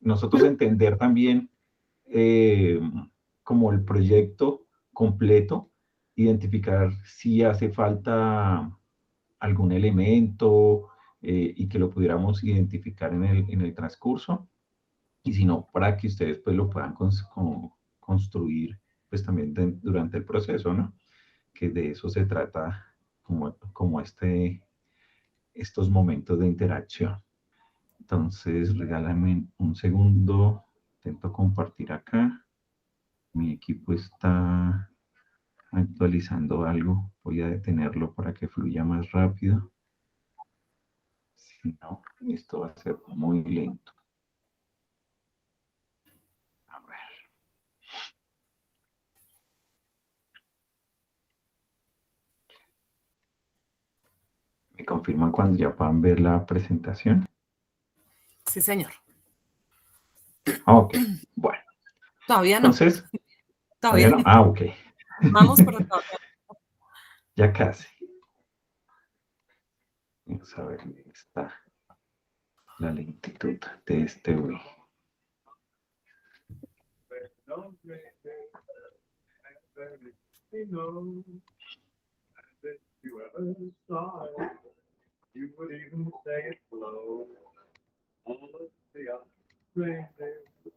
nosotros entender también eh, como el proyecto completo, identificar si hace falta algún elemento y que lo pudiéramos identificar en el transcurso, y si no, para que ustedes pues lo puedan construir pues también durante el proceso, ¿no? Que de eso se trata como estos momentos de interacción. Entonces, regálame un segundo, intento compartir acá. Mi equipo está actualizando algo, voy a detenerlo para que fluya más rápido. Si no, esto va a ser muy lento. A ver. ¿Me confirman cuando ya puedan ver la presentación? Sí, señor. Ok, bueno. Todavía no. Entonces, Todavía no. no. Ah, ok. Vamos, pero todavía no. Ya casi. Vamos a ver, está la lentitud de este Wii.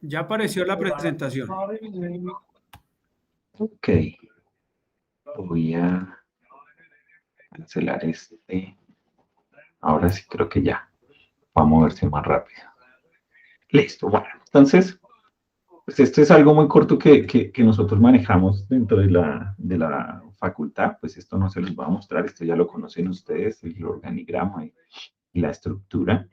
Ya apareció la presentación. Ok. Voy a cancelar este. Ahora sí creo que ya va a moverse más rápido. Listo, bueno. Entonces, pues esto es algo muy corto que nosotros manejamos dentro de la facultad. Pues esto no se los va a mostrar, esto ya lo conocen ustedes, el organigrama y la estructura.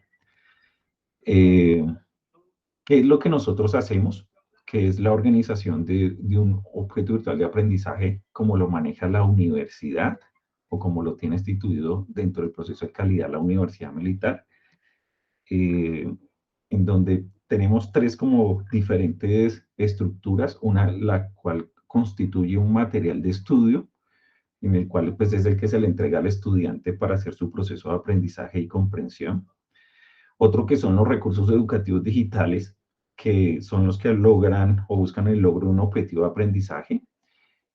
¿Qué es lo que nosotros hacemos? Que es la organización de un objeto virtual de aprendizaje como lo maneja la universidad o como lo tiene instituido dentro del proceso de calidad la Universidad Militar, en donde tenemos tres como diferentes estructuras, una la cual constituye un material de estudio, en el cual pues es el que se le entrega al estudiante para hacer su proceso de aprendizaje y comprensión. Otro que son los recursos educativos digitales, que son los que logran o buscan el logro de un objetivo de aprendizaje.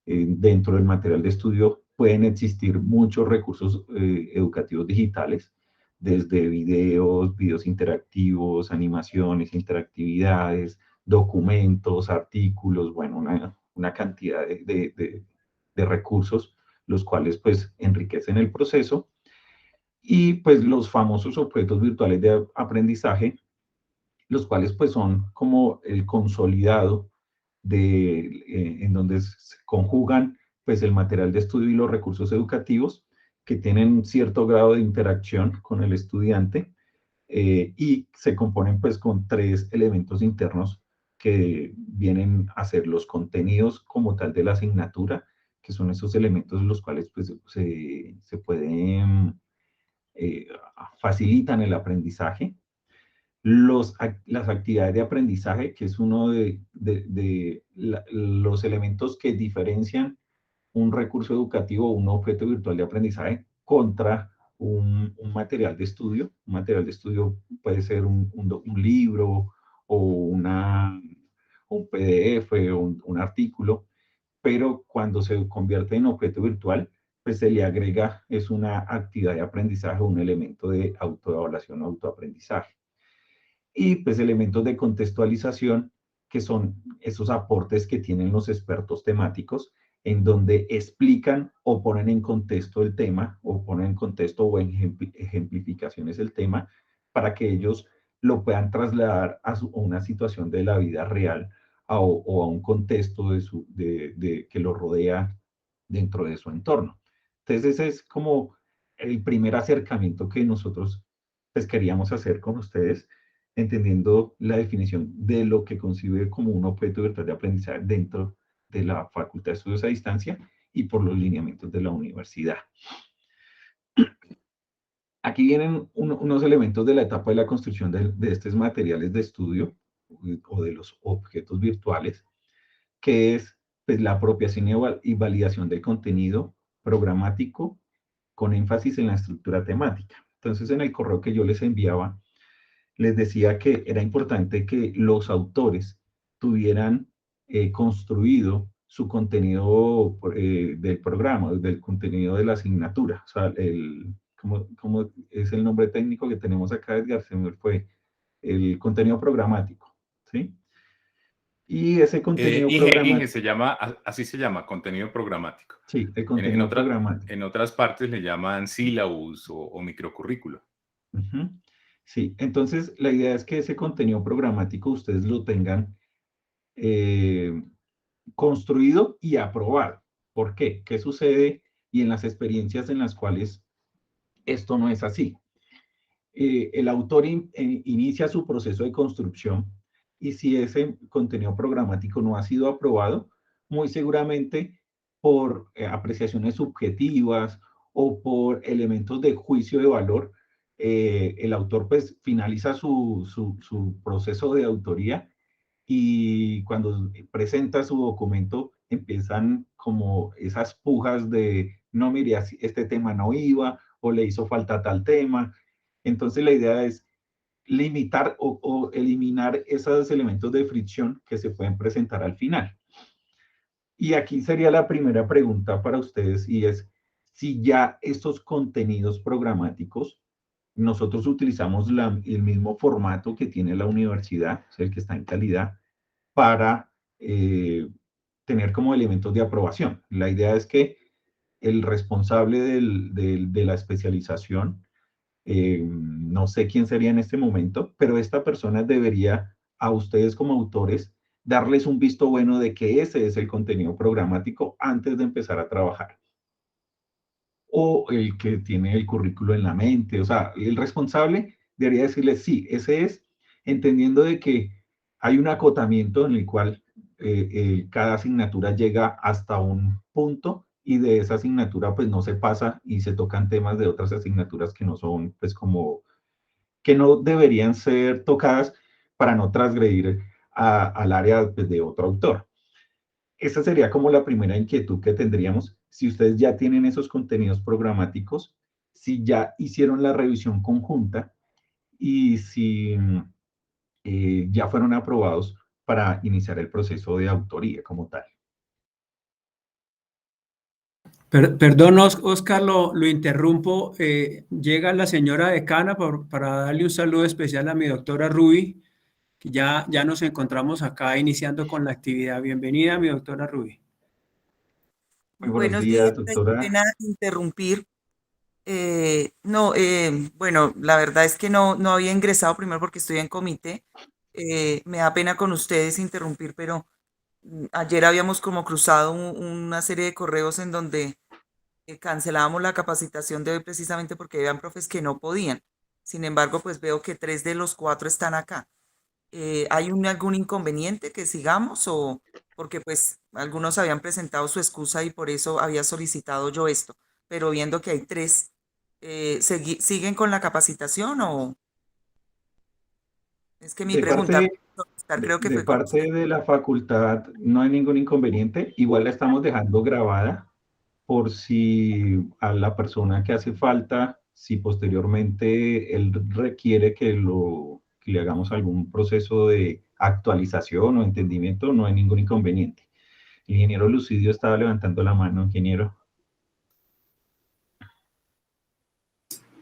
Dentro del material de estudio pueden existir muchos recursos educativos digitales, desde videos interactivos, animaciones, interactividades, documentos, artículos, bueno, una cantidad de recursos, los cuales pues enriquecen el proceso. Y pues los famosos objetos virtuales de aprendizaje, los cuales pues son como el consolidado en donde se conjugan pues el material de estudio y los recursos educativos que tienen cierto grado de interacción con el estudiante y se componen pues con tres elementos internos que vienen a ser los contenidos como tal de la asignatura, que son esos elementos los cuales pues se pueden facilitan el aprendizaje, las actividades de aprendizaje, que es uno de los elementos que diferencian un recurso educativo o un objeto virtual de aprendizaje contra un material de estudio. Un material de estudio puede ser un libro o un PDF o un artículo, pero cuando se convierte en objeto virtual, pues se le agrega, es una actividad de aprendizaje, un elemento de autoevaluación o autoaprendizaje. Y pues elementos de contextualización, que son esos aportes que tienen los expertos temáticos, en donde explican o ponen en contexto el tema, o ponen en contexto o en ejemplificaciones el tema, para que ellos lo puedan trasladar a una situación de la vida real o a un contexto que lo rodea dentro de su entorno. Entonces ese es como el primer acercamiento que nosotros pues, queríamos hacer con ustedes, entendiendo la definición de lo que concibe como un objeto virtual de aprendizaje dentro de la Facultad de Estudios a Distancia y por los lineamientos de la universidad. Aquí vienen unos elementos de la etapa de la construcción de estos materiales de estudio o de los objetos virtuales, que es pues, la apropiación y validación del contenido programático con énfasis en la estructura temática. Entonces, en el correo que yo les enviaba, les decía que era importante que los autores tuvieran construido su contenido del programa, del contenido de la asignatura. O sea, ¿cómo es el nombre técnico que tenemos acá, Edgar? Se me fue el contenido programático, ¿sí? Y ese contenido Inge programático, se llama, así se llama, contenido programático. sí, el contenido programático. En otras partes le llaman sílabus o microcurrículo. Ujú. Sí, entonces la idea es que ese contenido programático ustedes lo tengan eh, construido y aprobado. ¿Por qué? ¿Qué sucede? Y en las experiencias en las cuales esto no es así. El autor inicia su proceso de construcción y si ese contenido programático no ha sido aprobado, muy seguramente por apreciaciones subjetivas o por elementos de juicio de valor, el autor pues finaliza su proceso de autoría y cuando presenta su documento empiezan como esas pujas de, no, mire, este tema no iba o le hizo falta tal tema. Entonces la idea es limitar o eliminar esos elementos de fricción que se pueden presentar al final. Y aquí sería la primera pregunta para ustedes y es si ya estos contenidos programáticos, nosotros utilizamos el mismo formato que tiene la universidad, o sea, el que está en calidad, para tener como elementos de aprobación. La idea es que el responsable de la especialización, no sé quién sería en este momento, pero esta persona debería a ustedes como autores darles un visto bueno de que ese es el contenido programático antes de empezar a trabajar. O el que tiene el currículo en la mente, o sea, el responsable debería decirles, sí, ese es, entendiendo de que hay un acotamiento en el cual cada asignatura llega hasta un punto y de esa asignatura pues no se pasa y se tocan temas de otras asignaturas que no son pues como, que no deberían ser tocadas para no transgredir al área pues, de otro autor. Esa sería como la primera inquietud que tendríamos. Si ustedes ya tienen esos contenidos programáticos, si ya hicieron la revisión conjunta y si ya fueron aprobados para iniciar el proceso de autoría como tal. Perdón, Oscar, lo interrumpo. Llega la señora decana para darle un saludo especial a mi doctora Ruby, que ya nos encontramos acá iniciando con la actividad. Bienvenida, mi doctora Ruby. Muy buenos Buenos días, días, doctora. pena interrumpir. Bueno, la verdad es que no había ingresado primero porque estoy en comité. Me da pena con ustedes interrumpir, pero ayer habíamos como cruzado una serie de correos en donde cancelábamos la capacitación de hoy precisamente porque habían profes que no podían. Sin embargo, pues veo que 3 de los 4 están acá. ¿Hay algún inconveniente que sigamos o porque pues algunos habían presentado su excusa y por eso había solicitado yo esto? Pero viendo que hay 3, ¿siguen con la capacitación o es que mi De pregunta, parte, creo que de fue con usted? parte de la facultad no hay ningún inconveniente. Igual la estamos dejando grabada por si a la persona que hace falta, si posteriormente él requiere que le hagamos algún proceso de actualización o entendimiento, no hay ningún inconveniente. El ingeniero Lucidio estaba levantando la mano, ingeniero.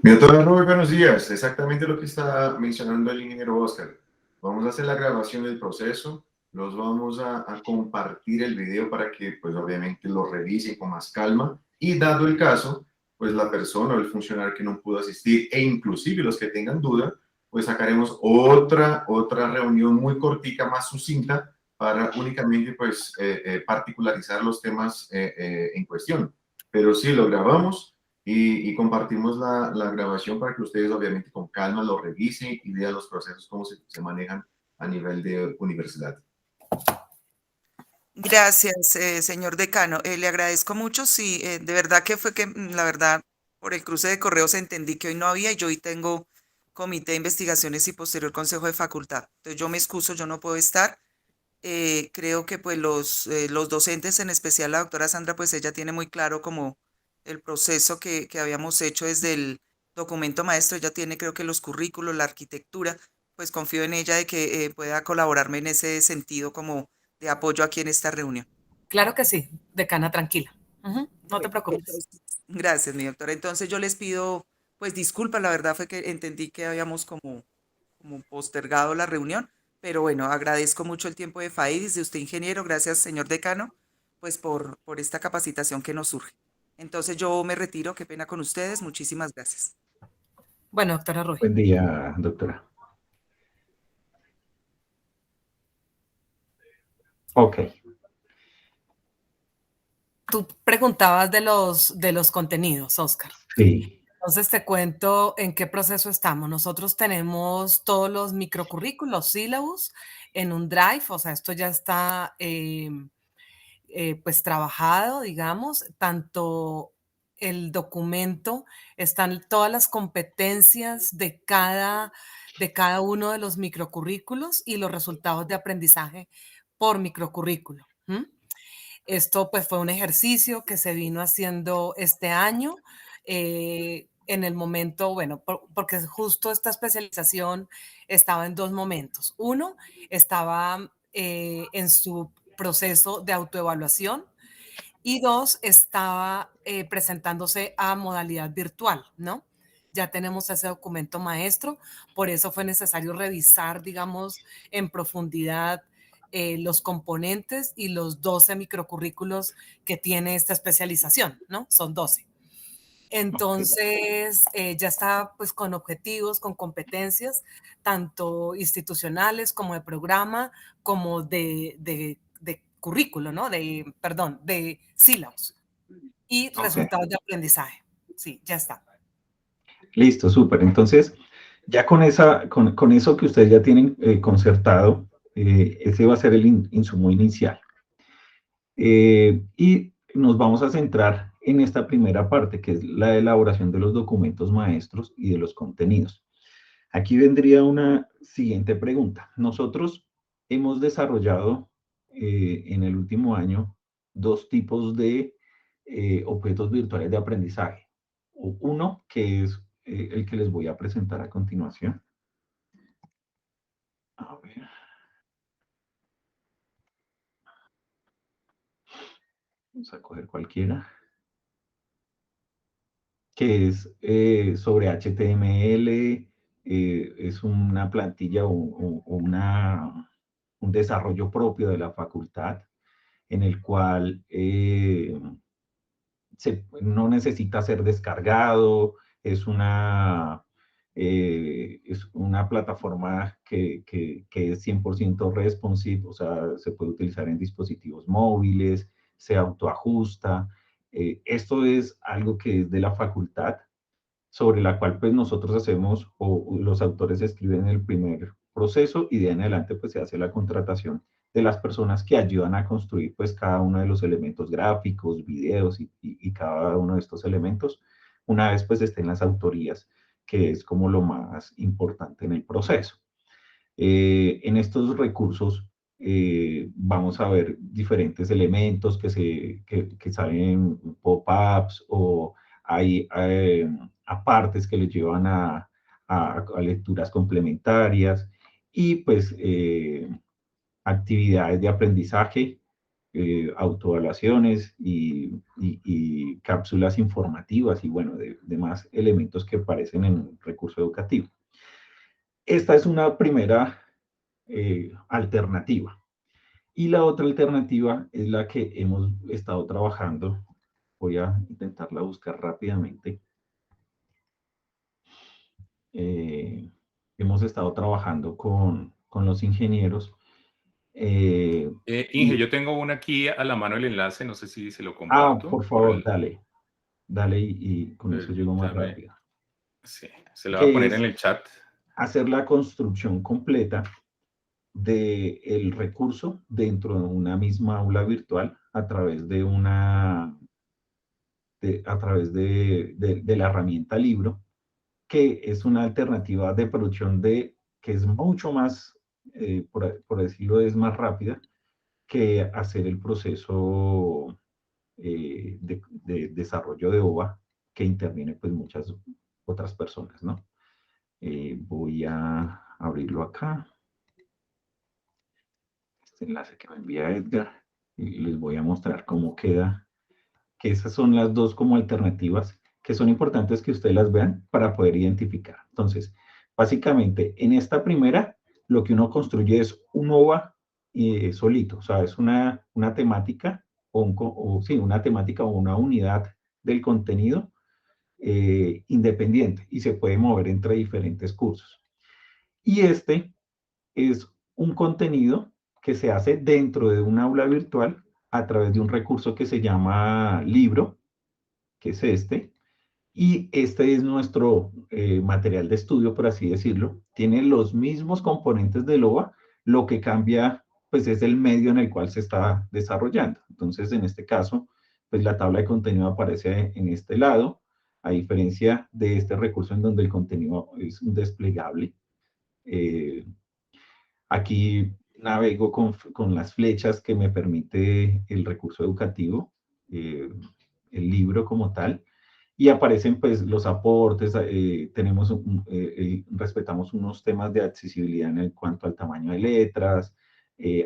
Mi doctora Rubén, buenos días. Exactamente lo que está mencionando el ingeniero Oscar. Vamos a hacer la grabación del proceso, los vamos a compartir el video para que, pues obviamente, lo revisen con más calma y, dado el caso, pues la persona o el funcionario que no pudo asistir e inclusive los que tengan duda, pues sacaremos otra reunión muy cortica, más sucinta, para únicamente, pues, particularizar los temas en cuestión. Pero sí, lo grabamos y compartimos la grabación para que ustedes obviamente con calma lo revisen y vean los procesos cómo se manejan a nivel de universidad. Gracias, señor decano. Le agradezco mucho. Sí, de verdad que fue que, la verdad, por el cruce de correos entendí que hoy no había y yo hoy tengo comité de investigaciones y posterior consejo de facultad. Entonces yo me excuso, yo no puedo estar. Creo que pues los docentes, en especial la doctora Sandra, pues ella tiene muy claro como el proceso que habíamos hecho desde el documento maestro. Ella tiene creo que los currículos, la arquitectura, pues confío en ella de que pueda colaborarme en ese sentido como de apoyo aquí en esta reunión. Claro que sí, decana, tranquila. No te Bueno, preocupes. entonces, gracias, mi doctora. Entonces yo les pido, pues disculpas, la verdad fue que entendí que habíamos como postergado la reunión, pero bueno, agradezco mucho el tiempo de FAIDIS, de usted, ingeniero, gracias, señor decano, pues por esta capacitación que nos surge. Entonces yo me retiro, qué pena con ustedes, muchísimas gracias. Bueno, doctora Ruy. Buen día, doctora. Ok. Tú preguntabas de los contenidos, Oscar. Sí. Entonces te cuento en qué proceso estamos. Nosotros tenemos todos los microcurrículos, sílabus en un Drive, o sea, esto ya está pues trabajado, digamos, tanto el documento, están todas las competencias de cada uno de los microcurrículos y los resultados de aprendizaje por microcurrículo. Esto pues fue un ejercicio que se vino haciendo este año. En el momento, bueno, porque justo esta especialización estaba en dos momentos. Uno, estaba en su proceso de autoevaluación y dos, estaba presentándose a modalidad virtual, ¿no? Ya tenemos ese documento maestro, por eso fue necesario revisar, digamos, en profundidad los componentes y los 12 microcurrículos que tiene esta especialización, ¿no? Son 12. Entonces, ya está pues con objetivos, con competencias, tanto institucionales como de programa, como de currículo, ¿no? Perdón, de sílabos y resultados de aprendizaje. Sí, ya está. Listo, súper. Entonces, ya con eso que ustedes ya tienen concertado, ese va a ser el insumo inicial. Y nos vamos a centrar en esta primera parte, que es la elaboración de los documentos maestros y de los contenidos. Aquí vendría una siguiente pregunta. Nosotros hemos desarrollado en el último año dos tipos de objetos virtuales de aprendizaje. Uno, que es el que les voy a presentar a continuación. A ver. Vamos a coger cualquiera. Que es sobre HTML, es una plantilla o un desarrollo propio de la facultad en el cual no necesita ser descargado, es una plataforma que es 100% responsive, o sea, se puede utilizar en dispositivos móviles, se autoajusta. Esto es algo que es de la facultad, sobre la cual pues nosotros hacemos, o los autores escriben el primer proceso y de en adelante pues se hace la contratación de las personas que ayudan a construir pues cada uno de los elementos gráficos, videos y cada uno de estos elementos, una vez pues estén las autorías, que es como lo más importante en el proceso. En estos recursos vamos a ver diferentes elementos que salen pop-ups o hay apartes que les llevan a lecturas complementarias y pues actividades de aprendizaje, autoevaluaciones y cápsulas informativas y bueno, demás elementos que aparecen en un recurso educativo. Esta es una primera alternativa. Y la otra alternativa es la que hemos estado trabajando. Voy a intentarla buscar rápidamente. Hemos estado trabajando con los ingenieros. Inge, yo tengo una aquí a la mano el enlace, no sé si se lo comparto. Por favor, dale. Dale y con eso llego más rápido. Sí, se la voy a poner en el chat. Hacer la construcción completa del recurso dentro de una misma aula virtual a través de la herramienta Libro, que es una alternativa de producción que es mucho más, por decirlo, es más rápida que hacer el proceso de desarrollo de OVA, que interviene pues muchas otras personas, ¿no? Voy a abrirlo acá. Este enlace que me envía Edgar. Y les voy a mostrar cómo queda. Que esas son las dos como alternativas que son importantes que ustedes las vean para poder identificar. Entonces, básicamente, en esta primera, lo que uno construye es un OVA solito, o sea, es una temática una temática o una unidad del contenido independiente y se puede mover entre diferentes cursos. Y este es un contenido que se hace dentro de un aula virtual a través de un recurso que se llama Libro, que es este, y este es nuestro material de estudio, por así decirlo. Tiene los mismos componentes del OVA, lo que cambia pues es el medio en el cual se está desarrollando. Entonces, en este caso, pues la tabla de contenido aparece en este lado, a diferencia de este recurso en donde el contenido es un desplegable. Aquí navego con las flechas que me permite el recurso educativo, el libro como tal, y aparecen pues los aportes, respetamos unos temas de accesibilidad en cuanto al tamaño de letras,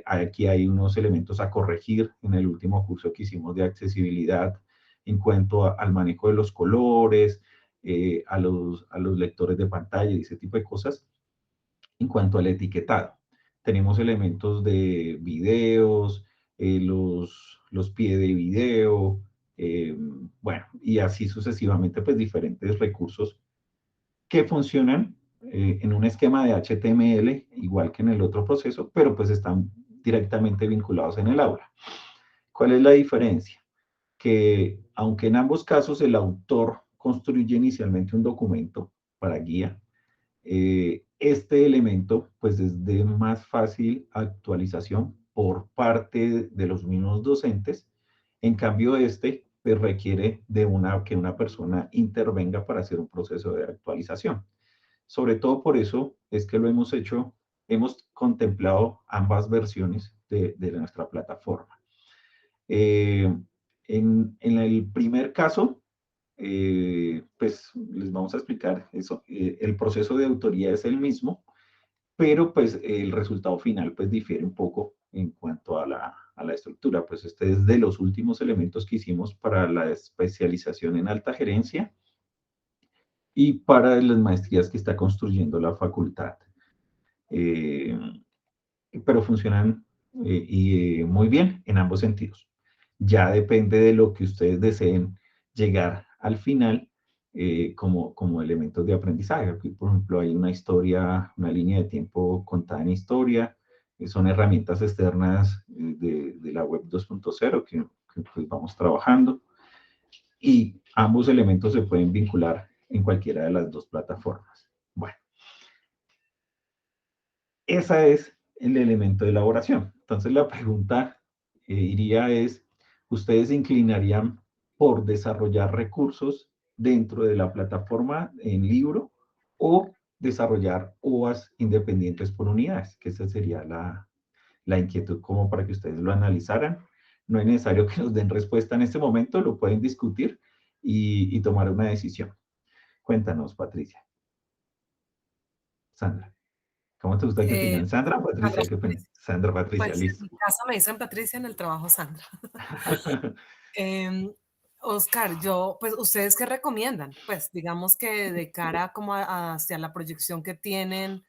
aquí hay unos elementos a corregir en el último curso que hicimos de accesibilidad en cuanto al manejo de los colores, a los lectores de pantalla y ese tipo de cosas. En cuanto al etiquetado, tenemos elementos de videos, los pies de video, bueno, y así sucesivamente, pues diferentes recursos que funcionan en un esquema de HTML, igual que en el otro proceso, pero pues están directamente vinculados en el aula. ¿Cuál es la diferencia? Que aunque en ambos casos el autor construye inicialmente un documento para guía, este elemento pues es de más fácil actualización por parte de los mismos docentes. En cambio este pues requiere de que una persona intervenga para hacer un proceso de actualización. Sobre todo por eso es que lo hemos hecho, hemos contemplado ambas versiones de nuestra plataforma. En el primer caso, pues les vamos a explicar eso. El proceso de autoría es el mismo, pero pues el resultado final pues difiere un poco en cuanto a la estructura. Pues este es de los últimos elementos que hicimos para la especialización en alta gerencia y para las maestrías que está construyendo la facultad. Pero funcionan muy bien en ambos sentidos. Ya depende de lo que ustedes deseen llegar al final como elementos de aprendizaje. Aquí, por ejemplo, hay una historia, una línea de tiempo contada en historia, son herramientas externas de la web 2.0 que pues, vamos trabajando, y ambos elementos se pueden vincular en cualquiera de las dos plataformas. Bueno, ese es el elemento de elaboración. Entonces la pregunta iría es, ¿ustedes se inclinarían por desarrollar recursos dentro de la plataforma en libro o desarrollar OVAs independientes por unidades? Que esa sería la inquietud como para que ustedes lo analizaran. No es necesario que nos den respuesta en este momento, lo pueden discutir y tomar una decisión. Cuéntanos, Patricia. Sandra. ¿Cómo te gusta que te digan? ¿Sandra o Patricia? Sandra, ¿Qué pena? Sandra, Patricia, pues en listo. mi casa me dicen Patricia, en el trabajo Sandra. Oscar, pues ¿ustedes qué recomiendan? Pues digamos que de cara como hacia la proyección que tienen,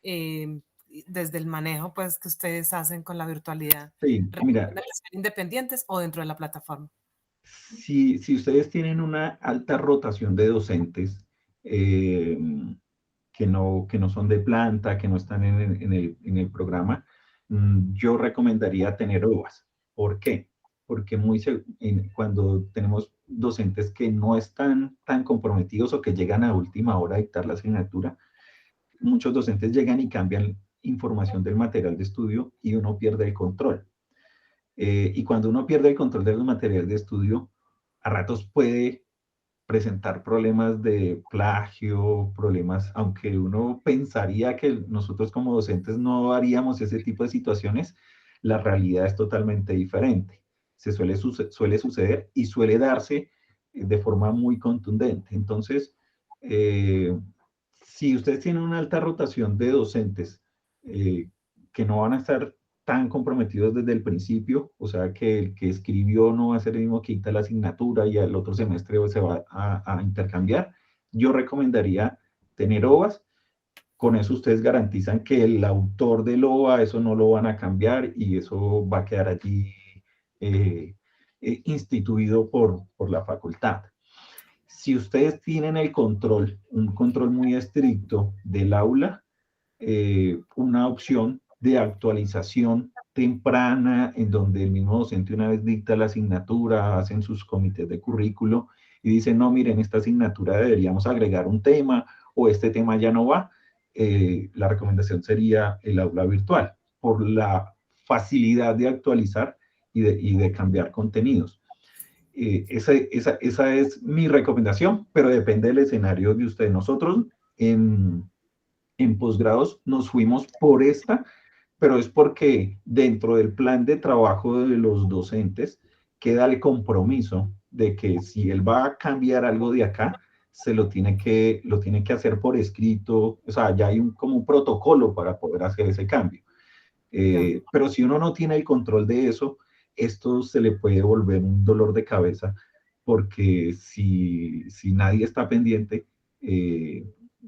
desde el manejo pues que ustedes hacen con la virtualidad, Sí, mira, ¿recomiendan que sean independientes o dentro de la plataforma? si ustedes tienen una alta rotación de docentes que no son de planta, que no están en el programa, yo recomendaría tener OVAs. ¿Por qué? Porque cuando tenemos docentes que no están tan comprometidos o que llegan a última hora a dictar la asignatura, muchos docentes llegan y cambian información del material de estudio y uno pierde el control. Y cuando uno pierde el control de los materiales de estudio, a ratos puede presentar problemas de plagio, problemas, aunque uno pensaría que nosotros como docentes no haríamos ese tipo de situaciones, la realidad es totalmente diferente. Suele suceder y suele darse de forma muy contundente. Entonces, si ustedes tienen una alta rotación de docentes que no van a estar tan comprometidos desde el principio, o sea que el que escribió no va a ser el mismo que dicta la asignatura y al otro semestre se va a intercambiar, yo recomendaría tener OVAs. Con eso ustedes garantizan que el autor del OVA, eso no lo van a cambiar y eso va a quedar allí instituido por la facultad. Si ustedes tienen el control, un control muy estricto del aula, una opción de actualización temprana en donde el mismo docente una vez dicta la asignatura, hacen sus comités de currículo y dicen, no, miren, esta asignatura deberíamos agregar un tema o este tema ya no va, la recomendación sería el aula virtual por la facilidad de actualizar y de cambiar contenidos. Esa es mi recomendación, pero depende del escenario de usted. Nosotros en posgrados nos fuimos por esta, pero es porque dentro del plan de trabajo de los docentes queda el compromiso de que si él va a cambiar algo de acá, lo tiene que hacer por escrito, o sea, ya hay como un protocolo para poder hacer ese cambio. Pero si uno no tiene el control de eso, esto se le puede volver un dolor de cabeza, porque si nadie está pendiente,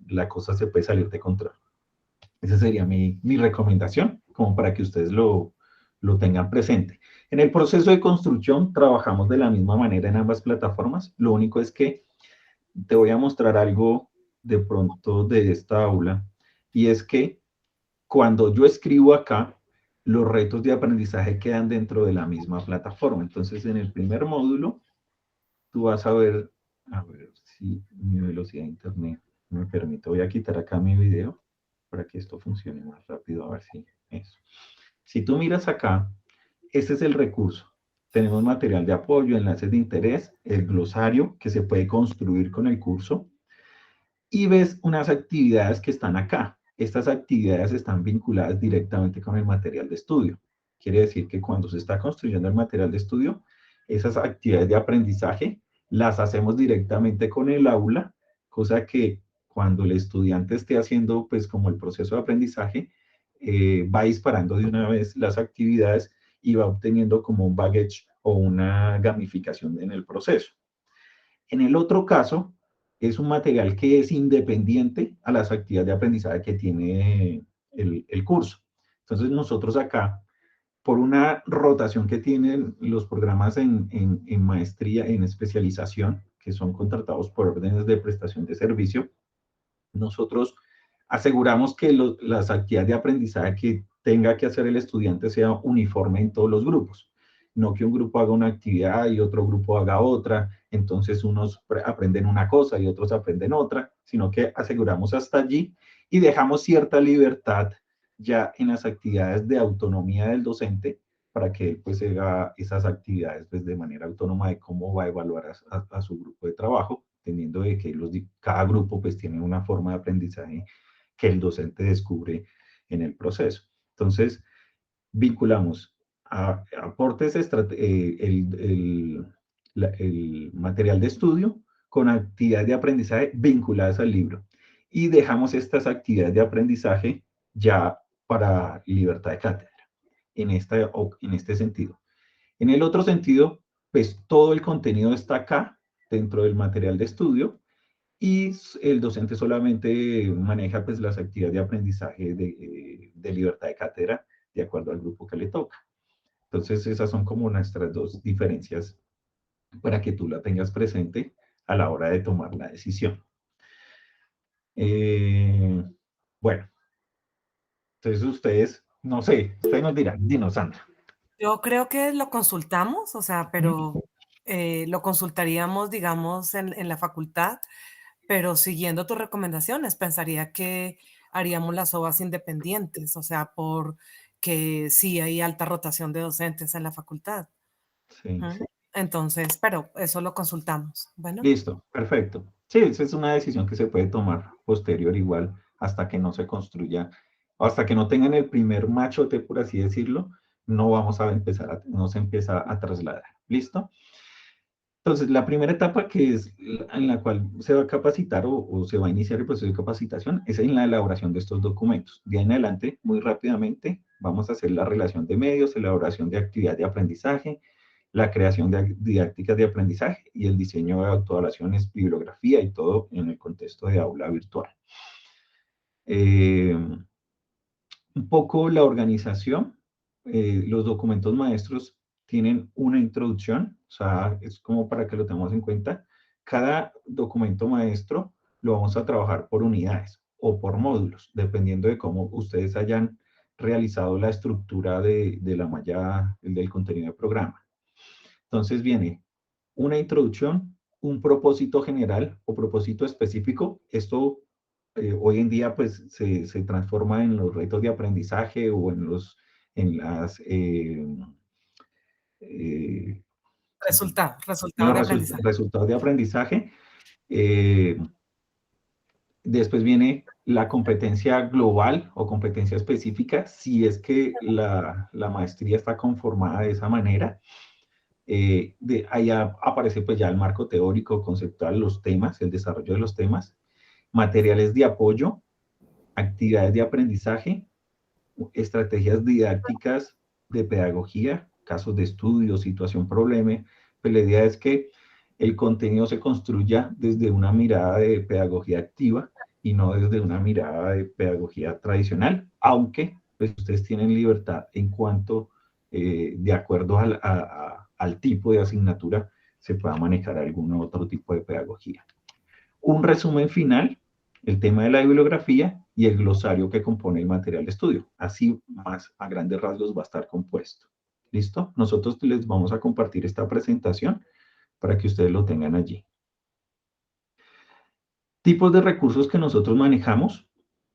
la cosa se puede salir de control. Esa sería mi recomendación, como para que ustedes lo tengan presente. En el proceso de construcción trabajamos de la misma manera en ambas plataformas. Lo único es que te voy a mostrar algo de pronto de esta aula, y es que cuando yo escribo acá, los retos de aprendizaje quedan dentro de la misma plataforma. Entonces, en el primer módulo, tú vas a ver si mi velocidad de internet me permite. Voy a quitar acá mi video para que esto funcione más rápido, a ver si eso. Si tú miras acá, este es el recurso. Tenemos material de apoyo, enlaces de interés, el glosario que se puede construir con el curso y ves unas actividades que están acá. Estas actividades están vinculadas directamente con el material de estudio. Quiere decir que cuando se está construyendo el material de estudio, esas actividades de aprendizaje las hacemos directamente con el aula, cosa que cuando el estudiante esté haciendo pues como el proceso de aprendizaje, va disparando de una vez las actividades y va obteniendo como un baggage o una gamificación en el proceso. En el otro caso, es un material que es independiente a las actividades de aprendizaje que tiene el curso. Entonces nosotros acá, por una rotación que tienen los programas en maestría, en especialización, que son contratados por órdenes de prestación de servicio, nosotros aseguramos que las actividades de aprendizaje que tenga que hacer el estudiante sea uniforme en todos los grupos. No que un grupo haga una actividad y otro grupo haga otra, entonces unos aprenden una cosa y otros aprenden otra, sino que aseguramos hasta allí y dejamos cierta libertad ya en las actividades de autonomía del docente para que él pues haga esas actividades pues, de manera autónoma de cómo va a evaluar a su grupo de trabajo, teniendo de que cada grupo pues tiene una forma de aprendizaje que el docente descubre en el proceso. Entonces, vinculamos aportes, el material de estudio con actividades de aprendizaje vinculadas al libro. Y dejamos estas actividades de aprendizaje ya para libertad de cátedra, en este sentido. En el otro sentido, pues todo el contenido está acá, dentro del material de estudio, y el docente solamente maneja pues las actividades de aprendizaje de libertad de cátedra de acuerdo al grupo que le toca. Entonces, esas son como nuestras dos diferencias para que tú la tengas presente a la hora de tomar la decisión. Bueno, entonces ustedes, no sé, ustedes nos dirán, dinos, Sandra. Yo creo que lo consultamos, o sea, pero lo consultaríamos, digamos, en la facultad, pero siguiendo tus recomendaciones, pensaría que haríamos las OVAs independientes, o sea, porque sí hay alta rotación de docentes en la facultad. Sí. Entonces, pero eso lo consultamos. Bueno. Listo, perfecto. Sí, esa es una decisión que se puede tomar posterior igual hasta que no se construya, hasta que no tengan el primer machote, por así decirlo, no vamos a empezar, no se empieza a trasladar. ¿Listo? Entonces, la primera etapa que es en la cual se va a capacitar o se va a iniciar el proceso de capacitación es en la elaboración de estos documentos. De ahí en adelante, muy rápidamente, vamos a hacer la relación de medios, elaboración de actividad de aprendizaje, la creación de didácticas de aprendizaje y el diseño de autoevaluaciones, bibliografía y todo en el contexto de aula virtual. Un poco la organización, los documentos maestros tienen una introducción, o sea, es como para que lo tengamos en cuenta. Cada documento maestro lo vamos a trabajar por unidades o por módulos, dependiendo de cómo ustedes hayan realizado la estructura de la malla del contenido del programa. Entonces viene una introducción, un propósito general o propósito específico. Esto hoy en día pues se transforma en los retos de aprendizaje o en las Resultado de aprendizaje. resultados de aprendizaje. Después viene la competencia global o competencia específica, si es que la maestría está conformada de esa manera. Ahí aparece pues ya el marco teórico, conceptual, los temas, el desarrollo de los temas, materiales de apoyo, actividades de aprendizaje, estrategias didácticas de pedagogía, casos de estudio, situación, problema. Pues la idea es que el contenido se construya desde una mirada de pedagogía activa y no desde una mirada de pedagogía tradicional, aunque pues ustedes tienen libertad en cuanto, de acuerdo al tipo de asignatura, se pueda manejar algún otro tipo de pedagogía. Un resumen final, el tema de la bibliografía y el glosario que compone el material de estudio. Así más a grandes rasgos va a estar compuesto. ¿Listo? Nosotros les vamos a compartir esta presentación para que ustedes lo tengan allí. Tipos de recursos que nosotros manejamos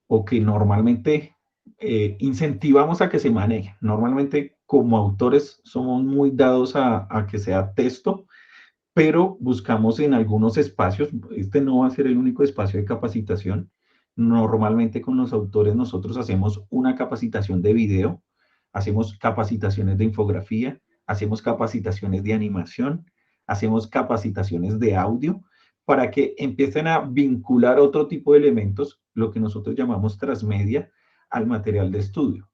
o que normalmente incentivamos a que se manejen. Normalmente como autores somos muy dados a que sea texto, pero buscamos en algunos espacios, este no va a ser el único espacio de capacitación. Normalmente con los autores nosotros hacemos una capacitación de video, hacemos capacitaciones de infografía, hacemos capacitaciones de animación, hacemos capacitaciones de audio, para que empiecen a vincular otro tipo de elementos, lo que nosotros llamamos transmedia, al material de estudio.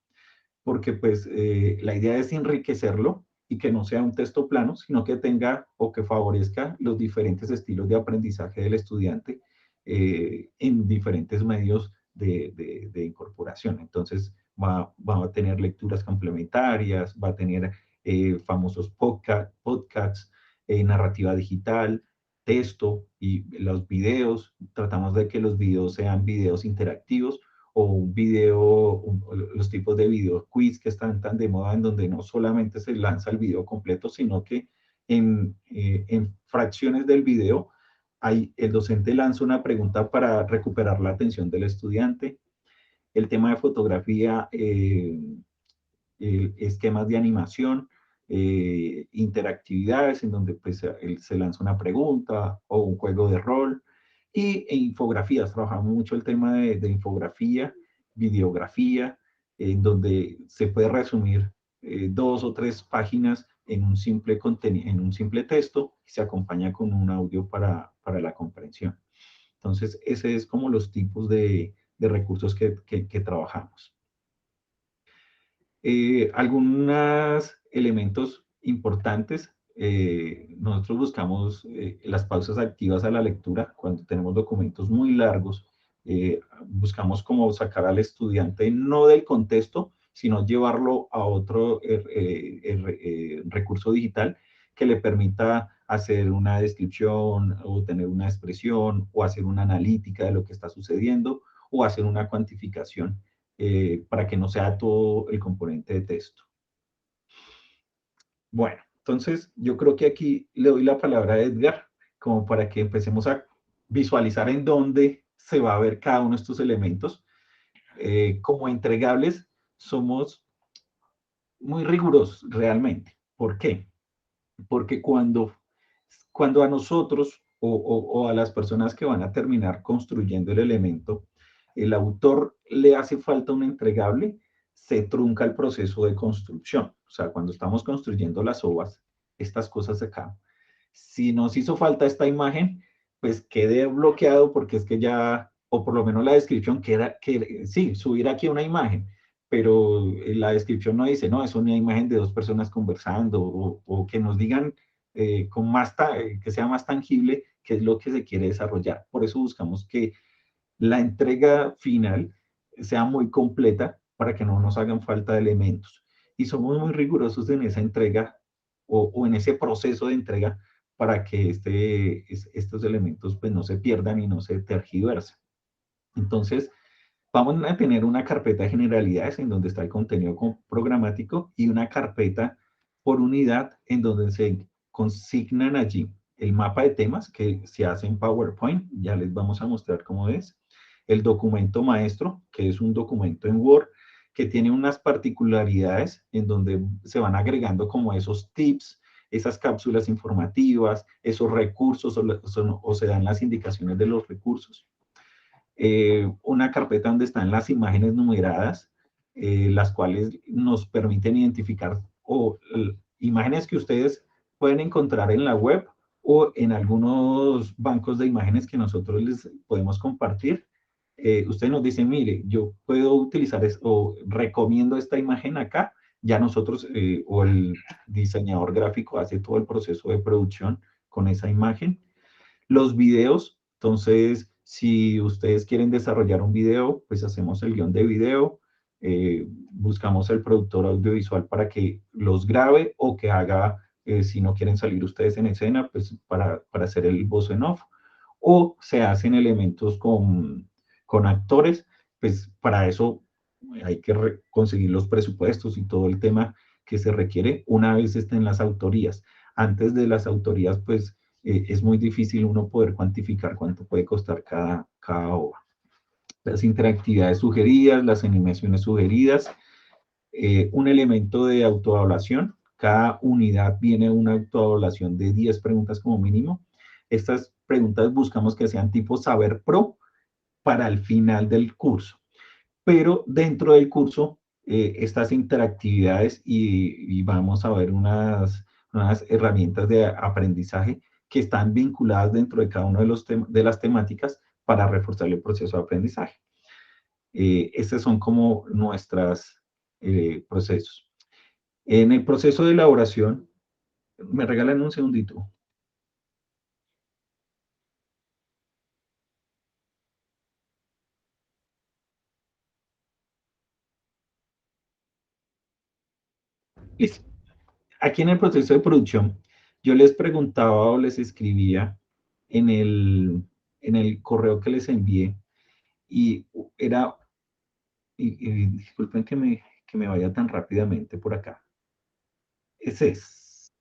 Porque pues la idea es enriquecerlo y que no sea un texto plano, sino que tenga o que favorezca los diferentes estilos de aprendizaje del estudiante en diferentes medios de incorporación. Entonces va a tener lecturas complementarias, va a tener famosos podcasts, narrativa digital, texto y los videos. Tratamos de que los videos sean videos interactivos o un video, los tipos de video quiz que están tan de moda, en donde no solamente se lanza el video completo, sino que en fracciones del video el docente lanza una pregunta para recuperar la atención del estudiante. El tema de fotografía, esquemas de animación, interactividades en donde pues, se lanza una pregunta o un juego de rol. Y infografías, trabajamos mucho el tema de infografía, videografía, en donde se puede resumir 2 o 3 páginas en un simple en un simple texto y se acompaña con un audio para la comprensión. Entonces, ese es como los tipos de recursos que trabajamos. Algunos elementos importantes. Nosotros buscamos las pausas activas a la lectura cuando tenemos documentos muy largos. Buscamos como sacar al estudiante no del contexto, sino llevarlo a otro recurso digital que le permita hacer una descripción o tener una expresión o hacer una analítica de lo que está sucediendo o hacer una cuantificación para que no sea todo el componente de texto. Bueno, entonces yo creo que aquí le doy la palabra a Edgar, como para que empecemos a visualizar en dónde se va a ver cada uno de estos elementos. Como entregables somos muy rigurosos realmente. ¿Por qué? Porque cuando a nosotros o a las personas que van a terminar construyendo el elemento, el autor le hace falta un entregable, se trunca el proceso de construcción. O sea, cuando estamos construyendo las OVAs, estas cosas acá, Si nos hizo falta esta imagen, pues quede bloqueado porque es que ya, o por lo menos la descripción sí, subir aquí una imagen, pero la descripción no dice, no, es una imagen de dos personas conversando, o que nos digan que sea más tangible qué es lo que se quiere desarrollar. Por eso buscamos que la entrega final sea muy completa para que no nos hagan falta elementos. Y somos muy rigurosos en esa entrega o en ese proceso de entrega para que estos elementos pues no se pierdan y no se tergiversen. Entonces, vamos a tener una carpeta de generalidades en donde está el contenido programático y una carpeta por unidad en donde se consignan allí el mapa de temas que se hace en PowerPoint, ya les vamos a mostrar cómo es, el documento maestro, que es un documento en Word, que tiene unas particularidades en donde se van agregando como esos tips, esas cápsulas informativas, esos recursos o se dan las indicaciones de los recursos. Una carpeta donde están las imágenes numeradas, las cuales nos permiten identificar imágenes que ustedes pueden encontrar en la web o en algunos bancos de imágenes que nosotros les podemos compartir. Ustedes nos dicen, mire, yo puedo utilizar o recomiendo esta imagen acá, ya nosotros o el diseñador gráfico hace todo el proceso de producción con esa imagen. Los videos, entonces, si ustedes quieren desarrollar un video, pues hacemos el guión de video, buscamos el productor audiovisual para que los grabe o que haga, si no quieren salir ustedes en escena, pues para hacer el voz en off. O se hacen elementos con actores, pues para eso hay que conseguir los presupuestos y todo el tema que se requiere una vez estén las autorías. Antes de las autorías, pues es muy difícil uno poder cuantificar cuánto puede costar cada obra. Las interactividades sugeridas, las animaciones sugeridas, un elemento de autoevaluación. Cada unidad viene una autoevaluación de 10 preguntas como mínimo. Estas preguntas buscamos que sean tipo saber pro para el final del curso. Pero dentro del curso, estas interactividades y vamos a ver unas herramientas de aprendizaje que están vinculadas dentro de cada una de las temáticas para reforzar el proceso de aprendizaje. Estos son como nuestros procesos. En el proceso de elaboración, ¿me regalan un segundito? Listo. Aquí en el proceso de producción, yo les preguntaba o les escribía en el correo que les envié y era, y disculpen que me vaya tan rápidamente por acá. Ese es,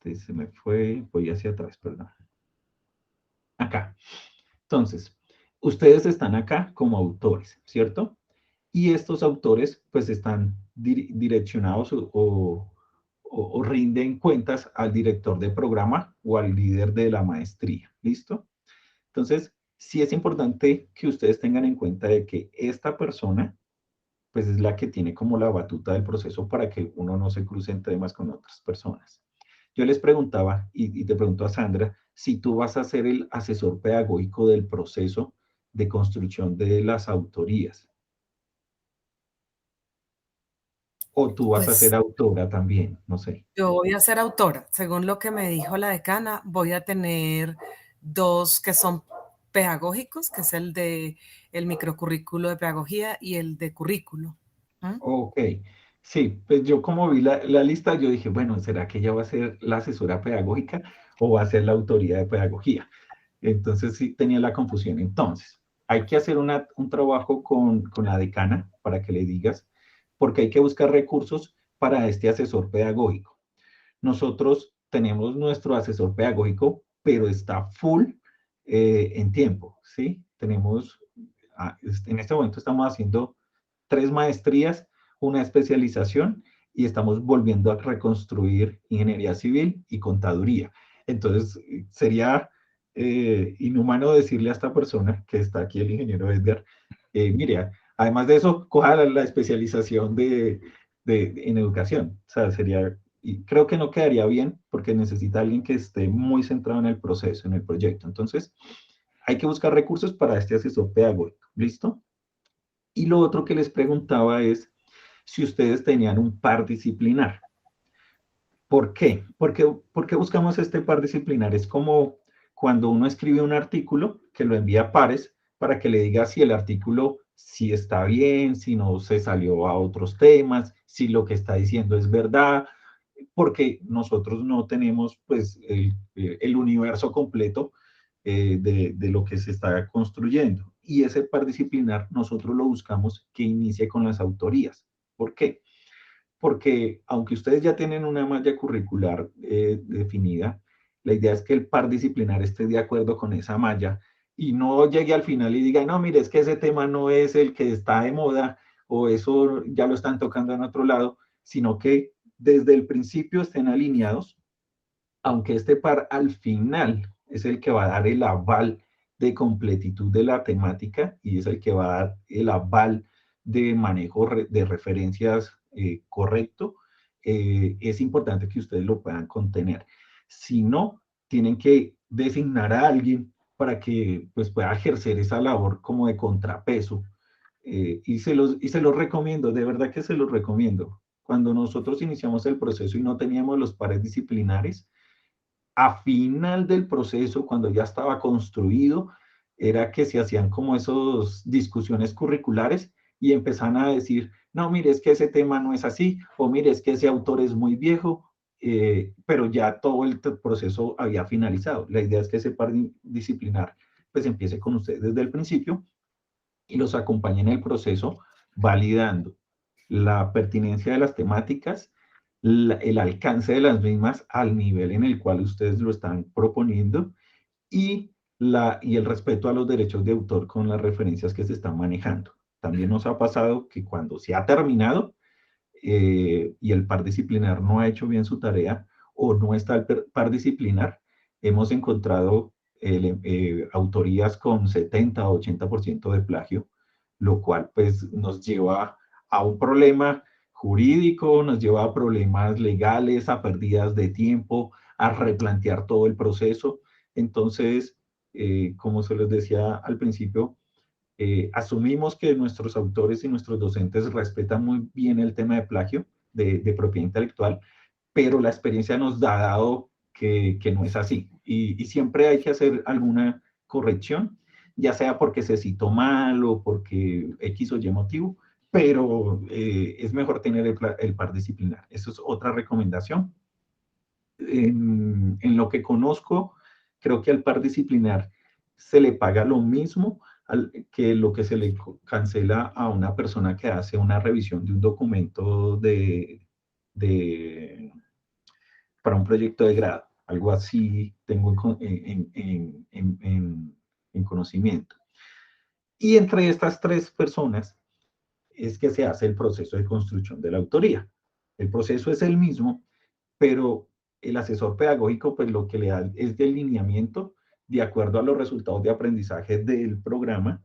se me fue, voy hacia atrás, perdón. Acá. Entonces, ustedes están acá como autores, ¿cierto? Y estos autores pues están direccionados o rinden cuentas al director de programa o al líder de la maestría, ¿listo? Entonces, sí es importante que ustedes tengan en cuenta de que esta persona pues es la que tiene como la batuta del proceso para que uno no se cruce en temas con otras personas. Yo les preguntaba, y te pregunto a Sandra, si tú vas a ser el asesor pedagógico del proceso de construcción de las autorías. O tú vas a ser Pues autora también, no sé. yo voy a ser autora. Según lo que me dijo la decana, voy a tener 2 que son pedagógicos, que es el de el microcurrículo de pedagogía y el de currículo. Ok, sí, pues yo como vi la lista, yo dije, bueno, ¿será que ella va a ser la asesora pedagógica o va a ser la autoría de pedagogía? Entonces sí tenía la confusión. Entonces, hay que hacer un trabajo con la decana para que le digas, porque hay que buscar recursos para este asesor pedagógico. Nosotros tenemos nuestro asesor pedagógico, pero está full en tiempo, ¿sí? En este momento estamos haciendo 3 maestrías, una especialización y estamos volviendo a reconstruir ingeniería civil y contaduría. Entonces, sería inhumano decirle a esta persona que está aquí, el ingeniero Edgar, mire, además de eso, coja la especialización en educación. O sea, sería y creo que no quedaría bien porque necesita alguien que esté muy centrado en el proceso, en el proyecto. Entonces, hay que buscar recursos para este asesor pedagógico. ¿Listo? Y lo otro que les preguntaba es si ustedes tenían un par disciplinar. ¿Por qué? Porque buscamos este par disciplinar. Es como cuando uno escribe un artículo que lo envía a pares para que le diga si el artículo si está bien, si no se salió a otros temas, si lo que está diciendo es verdad, porque nosotros no tenemos pues el universo completo de lo que se está construyendo. Y ese par disciplinar nosotros lo buscamos que inicie con las autorías. ¿Por qué? Porque aunque ustedes ya tienen una malla curricular definida, la idea es que el par disciplinar esté de acuerdo con esa malla y no llegue al final y diga, no, mire, es que ese tema no es el que está de moda o eso ya lo están tocando en otro lado, sino que desde el principio estén alineados, aunque este par al final es el que va a dar el aval de completitud de la temática y es el que va a dar el aval de manejo de referencias correcto, es importante que ustedes lo puedan contener. Si no, tienen que designar a alguien para que pues, pueda ejercer esa labor como de contrapeso. Y se los recomiendo, de verdad que se los recomiendo. Cuando nosotros iniciamos el proceso y no teníamos los pares disciplinares, a final del proceso, cuando ya estaba construido, era que se hacían como esas discusiones curriculares y empezaban a decir, no, mire, es que ese tema no es así, o mire, es que ese autor es muy viejo, pero ya todo el proceso había finalizado. La idea es que ese par disciplinar pues empiece con ustedes desde el principio y los acompañe en el proceso validando la pertinencia de las temáticas, el alcance de las mismas al nivel en el cual ustedes lo están proponiendo y el respeto a los derechos de autor con las referencias que se están manejando. También nos ha pasado que cuando se ha terminado y el par disciplinar no ha hecho bien su tarea o no está el par disciplinar, hemos encontrado autorías con 70 o 80% de plagio, lo cual pues nos lleva a un problema jurídico, nos lleva a problemas legales, a pérdidas de tiempo, a replantear todo el proceso. Entonces, como se les decía al principio, asumimos que nuestros autores y nuestros docentes respetan muy bien el tema de plagio, de propiedad intelectual, pero la experiencia nos ha dado que no es así. Y siempre hay que hacer alguna corrección, ya sea porque se citó mal o porque X o Y motivo, pero es mejor tener el par disciplinar. Eso es otra recomendación. En lo que conozco, creo que al par disciplinar se le paga lo mismo que lo que se le cancela a una persona que hace una revisión de un documento para un proyecto de grado. Algo así tengo en conocimiento. Y entre estas tres personas es que se hace el proceso de construcción de la autoría. El proceso es el mismo, pero el asesor pedagógico pues lo que le da es de lineamiento de acuerdo a los resultados de aprendizaje del programa,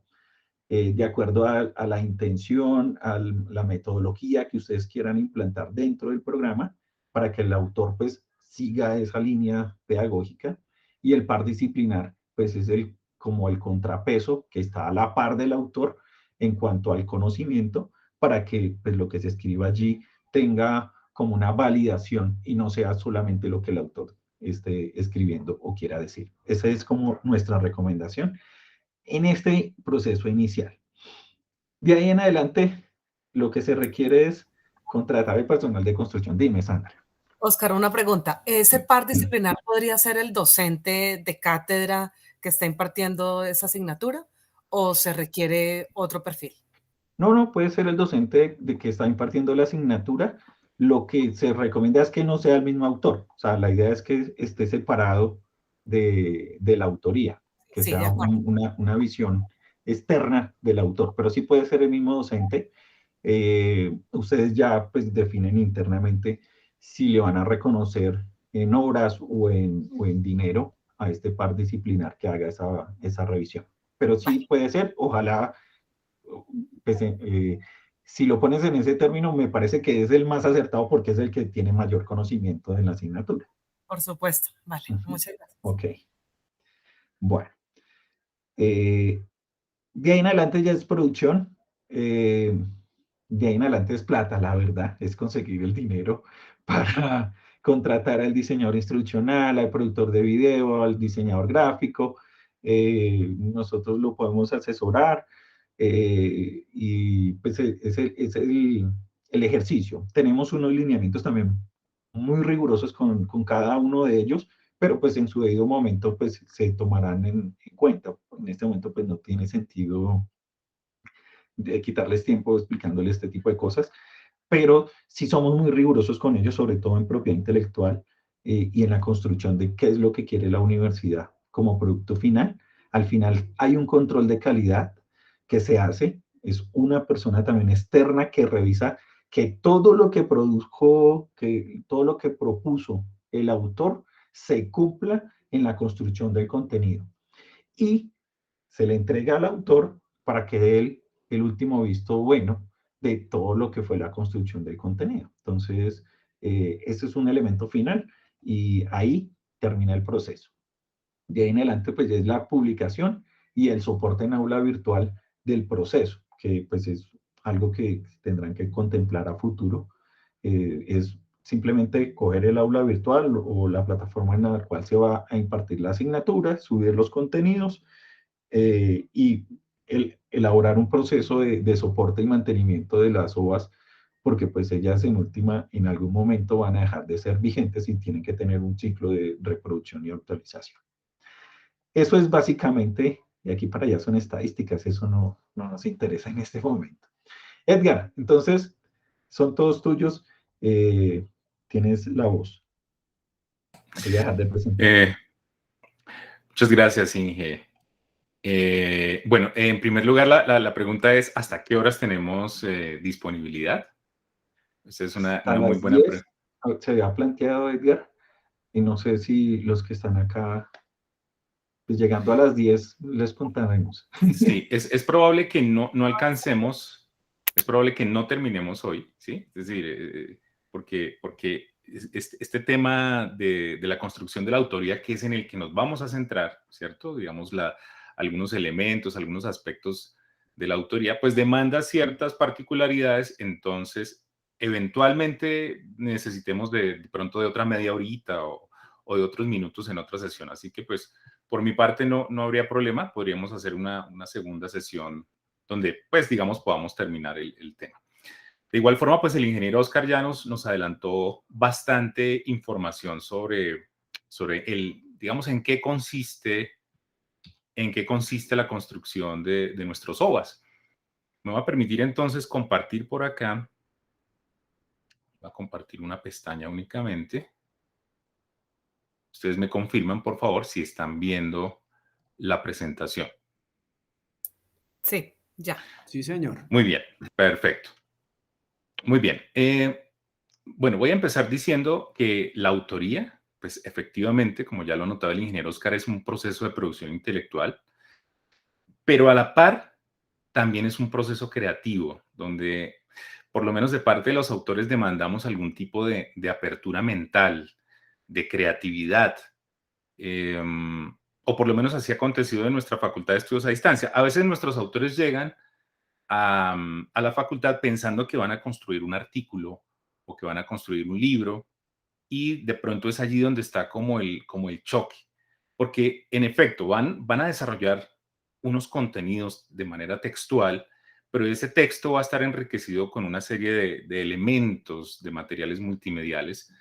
de acuerdo a la intención, a la metodología que ustedes quieran implantar dentro del programa para que el autor pues siga esa línea pedagógica y el par disciplinar pues es como el contrapeso que está a la par del autor en cuanto al conocimiento para que pues, lo que se escriba allí tenga como una validación y no sea solamente lo que el autor esté escribiendo o quiera decir. Esa es como nuestra recomendación en este proceso inicial. De ahí en adelante, lo que se requiere es contratar el personal de construcción. Dime, Sandra. Oscar, una pregunta. ¿Ese par disciplinar podría ser el docente de cátedra que está impartiendo esa asignatura o se requiere otro perfil? No, puede ser el docente de que está impartiendo la asignatura. Lo que se recomienda es que no sea el mismo autor. O sea, la idea es que esté separado de la autoría, que Sí, de sea acuerdo. una visión externa del autor, pero sí puede ser el mismo docente. Ustedes ya pues definen internamente si le van a reconocer en horas o en dinero a este par disciplinar que haga esa revisión. Pero sí puede ser, ojalá pues, si lo pones en ese término, me parece que es el más acertado porque es el que tiene mayor conocimiento de la asignatura. Por supuesto. Vale, muchas gracias. Ok. Bueno. De ahí en adelante ya es producción. De ahí en adelante es plata, la verdad. Es conseguir el dinero para contratar al diseñador instruccional, al productor de video, al diseñador gráfico. Nosotros lo podemos asesorar. Y pues es el ejercicio. Tenemos unos lineamientos también muy rigurosos con cada uno de ellos, pero pues en su debido momento pues se tomarán en cuenta. En este momento pues no tiene sentido de quitarles tiempo explicándoles este tipo de cosas, pero sí somos muy rigurosos con ellos, sobre todo en propiedad intelectual y en la construcción de qué es lo que quiere la universidad como producto final. Al final hay un control de calidad que se hace, es una persona también externa que revisa que todo lo que produjo, que todo lo que propuso el autor se cumpla en la construcción del contenido. Y se le entrega al autor para que dé él el último visto bueno de todo lo que fue la construcción del contenido. Entonces, ese es un elemento final y ahí termina el proceso. De ahí en adelante, pues ya es la publicación y el soporte en aula virtual del proceso, que pues es algo que tendrán que contemplar a futuro. Es simplemente coger el aula virtual o la plataforma en la cual se va a impartir la asignatura, subir los contenidos y elaborar un proceso de soporte y mantenimiento de las OVAs, porque pues ellas en última, en algún momento van a dejar de ser vigentes y tienen que tener un ciclo de reproducción y actualización. Eso es básicamente, y aquí para allá son estadísticas, eso no nos interesa en este momento. Edgar, entonces, son todos tuyos, tienes la voz. Voy a dejar de presentar. Muchas gracias, Inge. Bueno, en primer lugar, la pregunta es, ¿hasta qué horas tenemos disponibilidad? Esa es una muy buena pregunta. Se había planteado, Edgar, y no sé si los que están acá, pues llegando a las 10, les contaremos. Sí, es probable que no alcancemos, es probable que no terminemos hoy, ¿sí? Es decir, porque este tema de la construcción de la autoría, que es en el que nos vamos a centrar, ¿cierto? Digamos, algunos elementos, algunos aspectos de la autoría, pues demanda ciertas particularidades, entonces eventualmente necesitemos de pronto de otra media horita o de otros minutos en otra sesión, así que pues por mi parte no habría problema, podríamos hacer una segunda sesión donde pues digamos podamos terminar el tema. De igual forma, pues el ingeniero Oscar ya nos adelantó bastante información sobre digamos, en qué consiste la construcción de nuestros OVAs. Me va a permitir entonces compartir por acá. Voy a compartir una pestaña únicamente. Ustedes me confirman, por favor, si están viendo la presentación. Sí, ya. Sí, señor. Muy bien, perfecto. Muy bien. Bueno, voy a empezar diciendo que la autoría, pues efectivamente, como ya lo ha notado el ingeniero Oscar, es un proceso de producción intelectual, pero a la par también es un proceso creativo, donde por lo menos de parte de los autores demandamos algún tipo de apertura mental, de creatividad, o por lo menos así ha acontecido en nuestra Facultad de Estudios a Distancia. A veces nuestros autores llegan a la facultad pensando que van a construir un artículo o que van a construir un libro, y de pronto es allí donde está como el choque, porque en efecto van a desarrollar unos contenidos de manera textual, pero ese texto va a estar enriquecido con una serie de elementos, de materiales multimediales,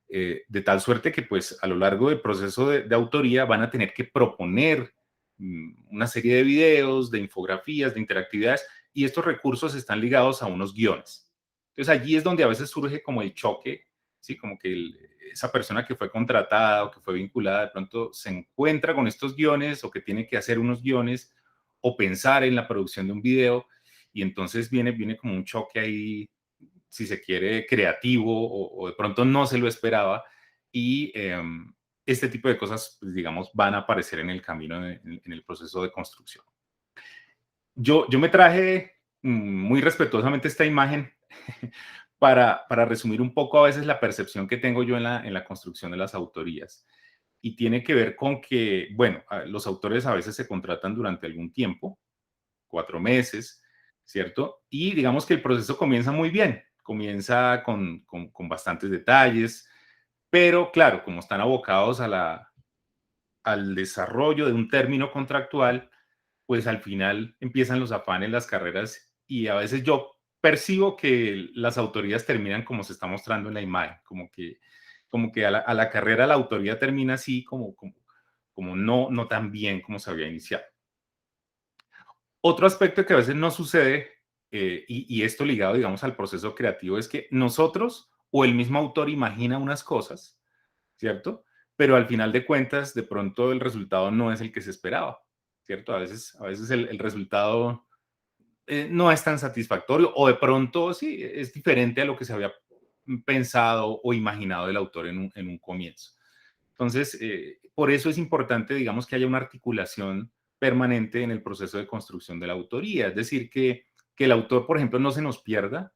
de tal suerte que pues a lo largo del proceso de autoría van a tener que proponer una serie de videos, de infografías, de interactividades, y estos recursos están ligados a unos guiones. Entonces allí es donde a veces surge como el choque, ¿sí? Como que esa persona que fue contratada o que fue vinculada de pronto se encuentra con estos guiones o que tiene que hacer unos guiones o pensar en la producción de un video, y entonces viene como un choque ahí, si se quiere, creativo, o de pronto no se lo esperaba, y este tipo de cosas, pues, digamos, van a aparecer en el camino, en el proceso de construcción. Yo me traje muy respetuosamente esta imagen para resumir un poco a veces la percepción que tengo yo en la construcción de las autorías. Y tiene que ver con que, bueno, los autores a veces se contratan durante algún tiempo, 4 meses, ¿cierto? Y digamos que el proceso comienza muy bien, comienza con bastantes detalles, pero claro, como están abocados al desarrollo de un término contractual, pues al final empiezan los afanes, las carreras, y a veces yo percibo que las autorías terminan como se está mostrando en la imagen, como que a la carrera la autoría termina así, como no tan bien como se había iniciado. Otro aspecto que a veces no sucede, y esto ligado, digamos, al proceso creativo, es que nosotros o el mismo autor imagina unas cosas, ¿cierto? Pero al final de cuentas, de pronto el resultado no es el que se esperaba, ¿cierto? A veces el resultado no es tan satisfactorio o de pronto sí, es diferente a lo que se había pensado o imaginado el autor en un comienzo. Entonces, por eso es importante, digamos, que haya una articulación permanente en el proceso de construcción de la autoría. Es decir, que el autor, por ejemplo, no se nos pierda,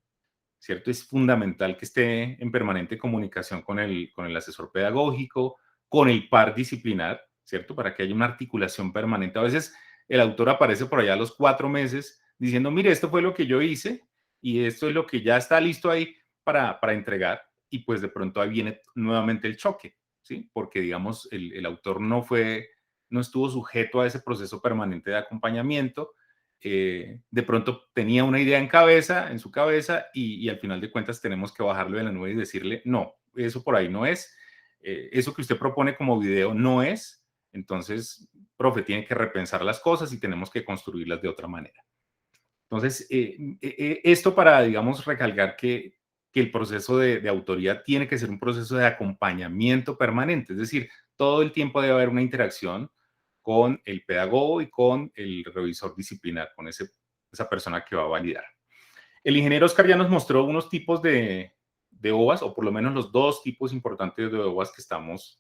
¿cierto? Es fundamental que esté en permanente comunicación con el asesor pedagógico, con el par disciplinar, ¿cierto? Para que haya una articulación permanente. A veces el autor aparece por allá a los 4 meses diciendo, mire, esto fue lo que yo hice y esto es lo que ya está listo ahí para entregar. Y pues de pronto ahí viene nuevamente el choque, ¿sí? Porque, digamos, el autor no estuvo sujeto a ese proceso permanente de acompañamiento. De pronto tenía una idea en su cabeza, y al final de cuentas tenemos que bajarlo de la nube y decirle, no, eso por ahí no es, eso que usted propone como video no es, entonces, profe, tiene que repensar las cosas y tenemos que construirlas de otra manera. Entonces, esto para, digamos, recalcar que el proceso de autoría tiene que ser un proceso de acompañamiento permanente, es decir, todo el tiempo debe haber una interacción con el pedagogo y con el revisor disciplinar, con esa persona que va a validar. El ingeniero Oscar ya nos mostró unos tipos de OVAs, o por lo menos los 2 tipos importantes de OVAs que estamos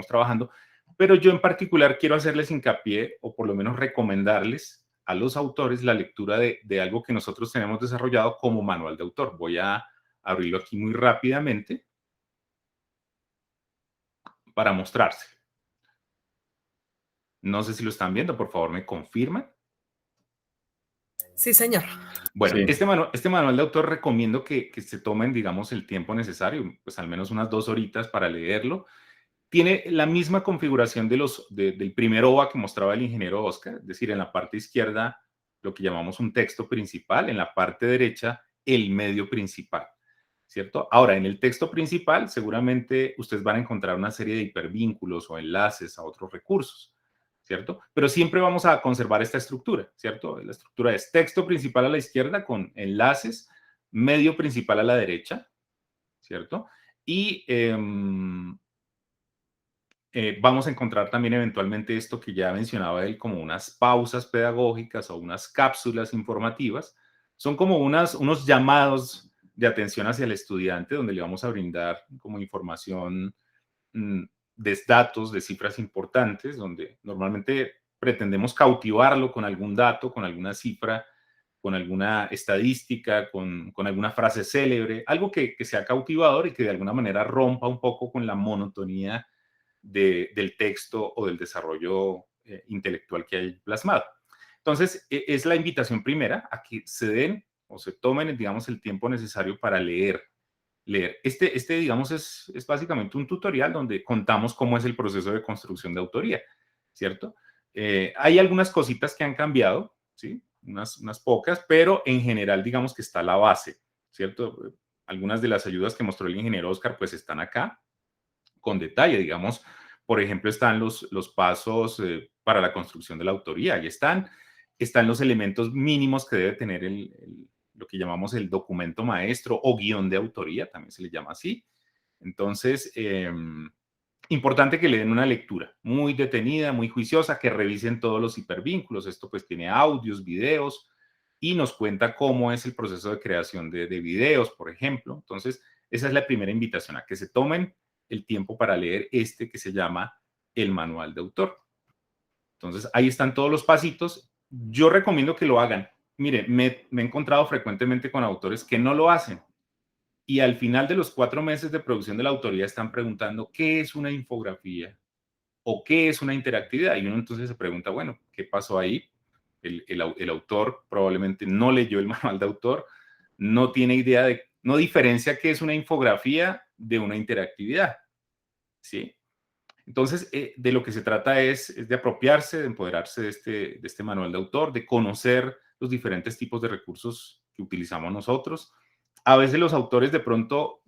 trabajando, pero yo en particular quiero hacerles hincapié, o por lo menos recomendarles a los autores la lectura de algo que nosotros tenemos desarrollado como manual de autor. Voy a abrirlo aquí muy rápidamente para mostrarse. No sé si lo están viendo, por favor me confirman. Sí, señor. Bueno, Sí. este manual de autor recomiendo que se tomen, digamos, el tiempo necesario, pues al menos unas 2 horitas para leerlo. Tiene la misma configuración del primer OVA que mostraba el ingeniero Oscar, es decir, en la parte izquierda lo que llamamos un texto principal, en la parte derecha el medio principal, ¿cierto? Ahora, en el texto principal seguramente ustedes van a encontrar una serie de hipervínculos o enlaces a otros recursos, ¿cierto? Pero siempre vamos a conservar esta estructura, ¿cierto? La estructura es texto principal a la izquierda con enlaces, medio principal a la derecha, ¿cierto? Y vamos a encontrar también eventualmente esto que ya mencionaba él, como unas pausas pedagógicas o unas cápsulas informativas. Son como unos llamados de atención hacia el estudiante, donde le vamos a brindar como información de datos, de cifras importantes, donde normalmente pretendemos cautivarlo con algún dato, con alguna cifra, con alguna estadística, con alguna frase célebre, algo que sea cautivador y que de alguna manera rompa un poco con la monotonía del texto o del desarrollo intelectual que hay plasmado. Entonces, es la invitación primera a que se den o se tomen, digamos, el tiempo necesario para leer. Este digamos, es básicamente un tutorial donde contamos cómo es el proceso de construcción de autoría, ¿cierto? Hay algunas cositas que han cambiado, ¿sí? Unas pocas, pero en general, digamos que está la base, ¿cierto? Algunas de las ayudas que mostró el ingeniero Oscar, pues están acá con detalle, digamos. Por ejemplo, están los pasos para la construcción de la autoría. Ahí están los elementos mínimos que debe tener lo que llamamos el documento maestro o guión de autoría, también se le llama así. Entonces, importante que le den una lectura muy detenida, muy juiciosa, que revisen todos los hipervínculos. Esto pues tiene audios, videos, y nos cuenta cómo es el proceso de creación de videos, por ejemplo. Entonces, esa es la primera invitación, a que se tomen el tiempo para leer este que se llama el manual de autor. Entonces, ahí están todos los pasitos. Yo recomiendo que lo hagan mire, me he encontrado frecuentemente con autores que no lo hacen. Y al final de los 4 meses de producción de la autoría están preguntando qué es una infografía o qué es una interactividad. Y uno entonces se pregunta, bueno, ¿qué pasó ahí? El autor probablemente no leyó el manual de autor, no tiene idea no diferencia qué es una infografía de una interactividad, ¿sí? Entonces, de lo que se trata es de apropiarse, de empoderarse de este manual de autor, de conocer los diferentes tipos de recursos que utilizamos nosotros. A veces los autores de pronto,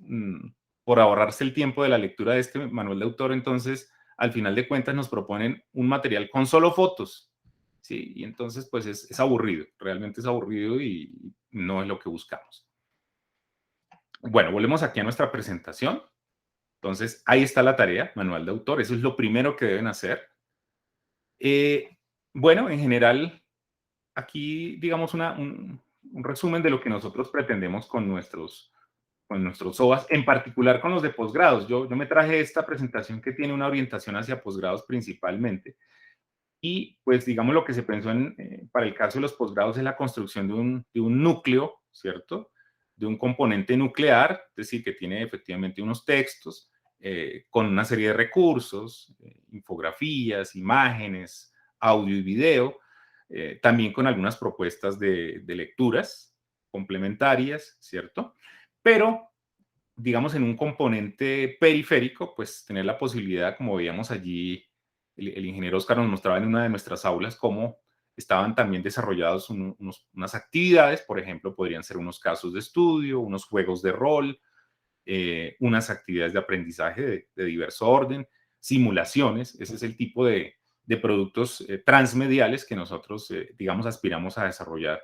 por ahorrarse el tiempo de la lectura de este manual de autor, entonces, al final de cuentas nos proponen un material con solo fotos, ¿sí? Y entonces, pues es aburrido, realmente es aburrido y no es lo que buscamos. Bueno, volvemos aquí a nuestra presentación. Entonces, ahí está la tarea, manual de autor. Eso es lo primero que deben hacer. Bueno, en general, aquí digamos un resumen de lo que nosotros pretendemos con nuestros OVAs, en particular con los de posgrados. Yo me traje esta presentación que tiene una orientación hacia posgrados principalmente. Y pues digamos lo que se pensó para el caso de los posgrados es la construcción de un núcleo, ¿cierto? De un componente nuclear, es decir, que tiene efectivamente unos textos, con una serie de recursos, infografías, imágenes, audio y video, también con algunas propuestas de lecturas complementarias, ¿cierto? Pero, digamos, en un componente periférico, pues tener la posibilidad, como veíamos allí, el ingeniero Oscar nos mostraba en una de nuestras aulas cómo estaban también desarrollados unas actividades, por ejemplo, podrían ser unos casos de estudio, unos juegos de rol, unas actividades de aprendizaje de diverso orden, simulaciones. Ese es el tipo de productos transmediales que nosotros, digamos, aspiramos a desarrollar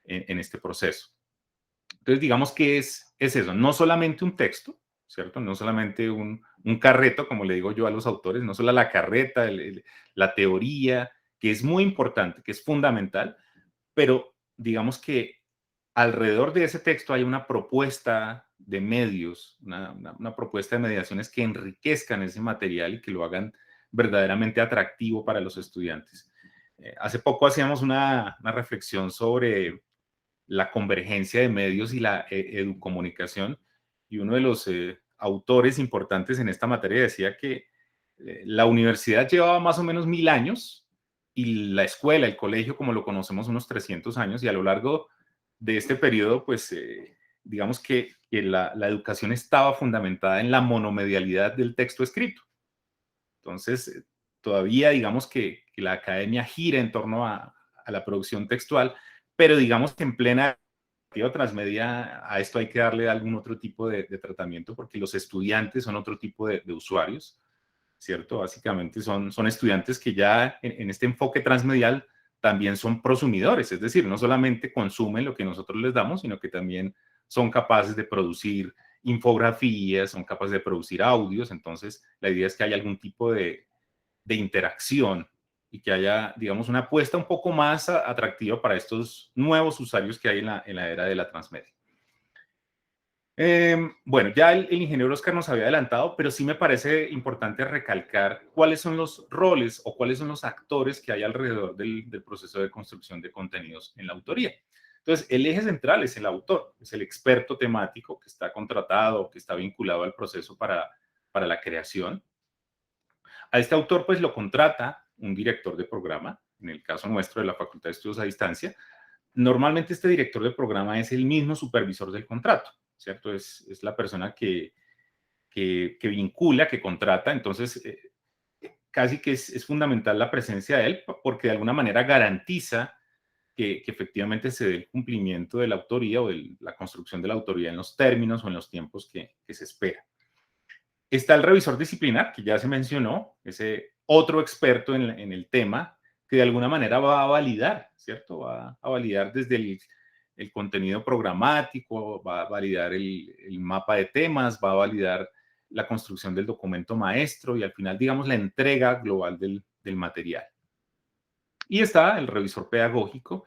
en este proceso. Entonces, digamos que es eso, no solamente un texto, ¿cierto? No solamente un carreto, como le digo yo a los autores, no solo la carreta, la teoría, que es muy importante, que es fundamental, pero digamos que alrededor de ese texto hay una propuesta de medios, una propuesta de mediaciones que enriquezcan ese material y que lo hagan verdaderamente atractivo para los estudiantes. Hace poco hacíamos una reflexión sobre la convergencia de medios y la educomunicación, y uno de los autores importantes en esta materia decía que la universidad llevaba más o menos 1000 años y la escuela, el colegio, como lo conocemos, unos 300 años, y a lo largo de este periodo, pues digamos que la educación estaba fundamentada en la monomedialidad del texto escrito. Entonces, todavía digamos que la academia gira en torno a la producción textual, pero digamos que en plena transmedia a esto hay que darle algún otro tipo de tratamiento, porque los estudiantes son otro tipo de usuarios, ¿cierto? Básicamente son estudiantes que ya en este enfoque transmedial también son prosumidores, es decir, no solamente consumen lo que nosotros les damos, sino que también son capaces de producir infografías, son capaces de producir audios. Entonces, la idea es que haya algún tipo de interacción y que haya, digamos, una apuesta un poco más atractiva para estos nuevos usuarios que hay en la era de la transmedia. Bueno, ya el ingeniero Oscar nos había adelantado, pero sí me parece importante recalcar cuáles son los roles o cuáles son los actores que hay alrededor del proceso de construcción de contenidos en la autoría. Entonces, el eje central es el autor, es el experto temático que está contratado, que está vinculado al proceso para la creación. A este autor, pues, lo contrata un director de programa, en el caso nuestro de la Facultad de Estudios a Distancia. Normalmente este director de programa es el mismo supervisor del contrato, ¿cierto? Es la persona que vincula, que contrata. Entonces, casi que es fundamental la presencia de él, porque de alguna manera garantiza que efectivamente se dé el cumplimiento de la autoría o de la construcción de la autoría en los términos o en los tiempos que se espera. Está el revisor disciplinar, que ya se mencionó, ese otro experto en el tema, que de alguna manera va a validar, ¿cierto? Va a validar desde el contenido programático, va a validar el mapa de temas, va a validar la construcción del documento maestro y al final, digamos, la entrega global del material. Y está el revisor pedagógico,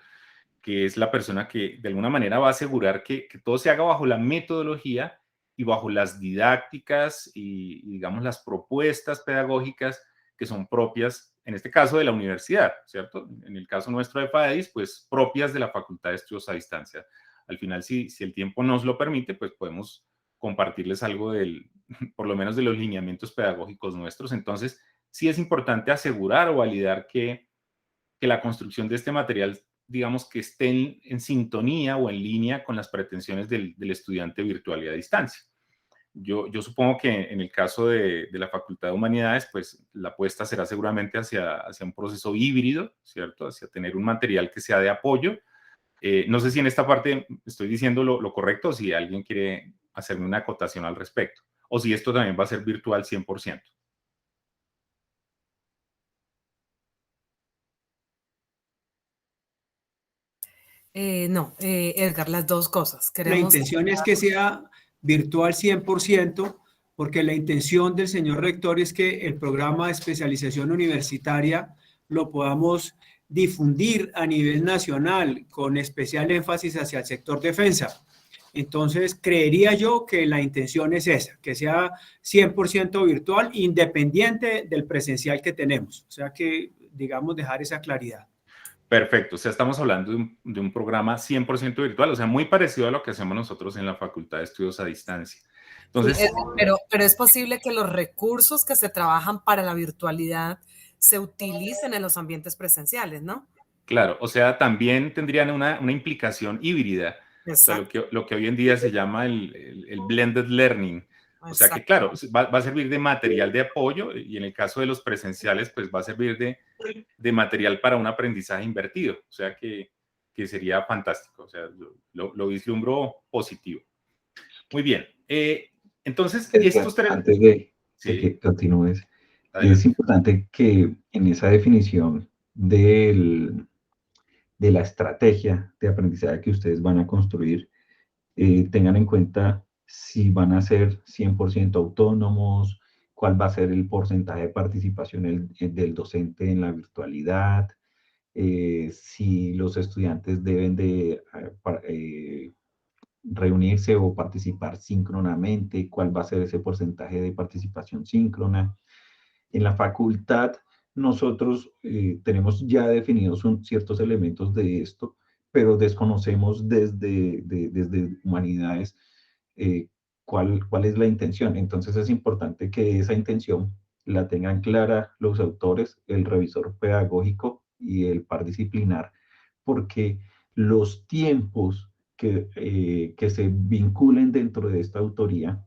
que es la persona que de alguna manera va a asegurar que todo se haga bajo la metodología y bajo las didácticas y digamos, las propuestas pedagógicas que son propias en este caso de la universidad, ¿cierto? En el caso nuestro de FAEDIS, pues propias de la Facultad de Estudios a Distancia. Al final, si el tiempo nos lo permite, pues podemos compartirles algo por lo menos de los lineamientos pedagógicos nuestros. Entonces, sí es importante asegurar o validar que la construcción de este material, digamos, que esté en sintonía o en línea con las pretensiones del estudiante virtual y a distancia. Yo supongo que en el caso de la Facultad de Humanidades, pues la apuesta será seguramente hacia un proceso híbrido, ¿cierto? Hacia tener un material que sea de apoyo. No sé si en esta parte estoy diciendo lo correcto, o si alguien quiere hacerme una acotación al respecto, o si esto también va a ser virtual 100%. No, Edgar, las dos cosas. La intención es que sea virtual 100%, porque la intención del señor rector es que el programa de especialización universitaria lo podamos difundir a nivel nacional, con especial énfasis hacia el sector defensa. Entonces, creería yo que la intención es esa, que sea 100% virtual, independiente del presencial que tenemos. O sea que, digamos, dejar esa claridad. Perfecto, o sea, estamos hablando de un programa 100% virtual, o sea, muy parecido a lo que hacemos nosotros en la Facultad de Estudios a Distancia. Entonces, sí, pero es posible que los recursos que se trabajan para la virtualidad se utilicen en los ambientes presenciales, ¿no? Claro, o sea, también tendrían una implicación híbrida, o sea, lo que hoy en día se llama el blended learning. O sea que, claro, va a servir de material de apoyo, y en el caso de los presenciales, pues va a servir de material para un aprendizaje invertido. O sea que sería fantástico. O sea, lo vislumbro positivo. Muy bien. Entonces, estos tres... Antes de que continúes, es importante que en esa definición de la estrategia de aprendizaje que ustedes van a construir, tengan en cuenta si van a ser 100% autónomos, cuál va a ser el porcentaje de participación del docente en la virtualidad, si los estudiantes deben de reunirse o participar síncronamente, cuál va a ser ese porcentaje de participación síncrona. En la facultad, nosotros tenemos ya definidos ciertos elementos de esto, pero desconocemos desde Humanidades cuál es la intención. Entonces es importante que esa intención la tengan clara los autores, el revisor pedagógico y el par disciplinar, porque los tiempos que se vinculen dentro de esta autoría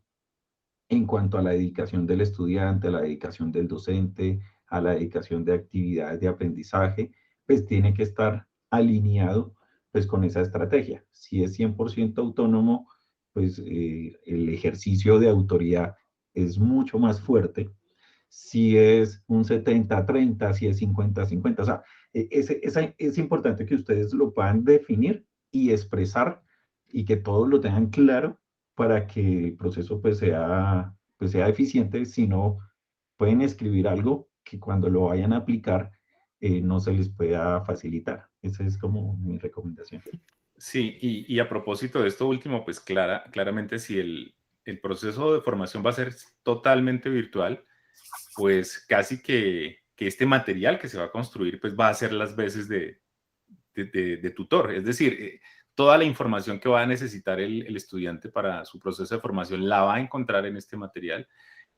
en cuanto a la dedicación del estudiante, a la dedicación del docente, a la dedicación de actividades de aprendizaje, pues tiene que estar alineado pues con esa estrategia. Si es 100% autónomo, pues el ejercicio de autoría es mucho más fuerte. Si es un 70-30, si es 50-50, o sea, es importante que ustedes lo puedan definir y expresar y que todos lo tengan claro para que el proceso pues sea eficiente. Si no, pueden escribir algo que cuando lo vayan a aplicar no se les pueda facilitar. Esa es como mi recomendación. Sí, y a propósito de esto último, pues claramente si el proceso de formación va a ser totalmente virtual, pues casi que este material que se va a construir pues va a hacer las veces de tutor. Es decir, toda la información que va a necesitar el estudiante para su proceso de formación la va a encontrar en este material.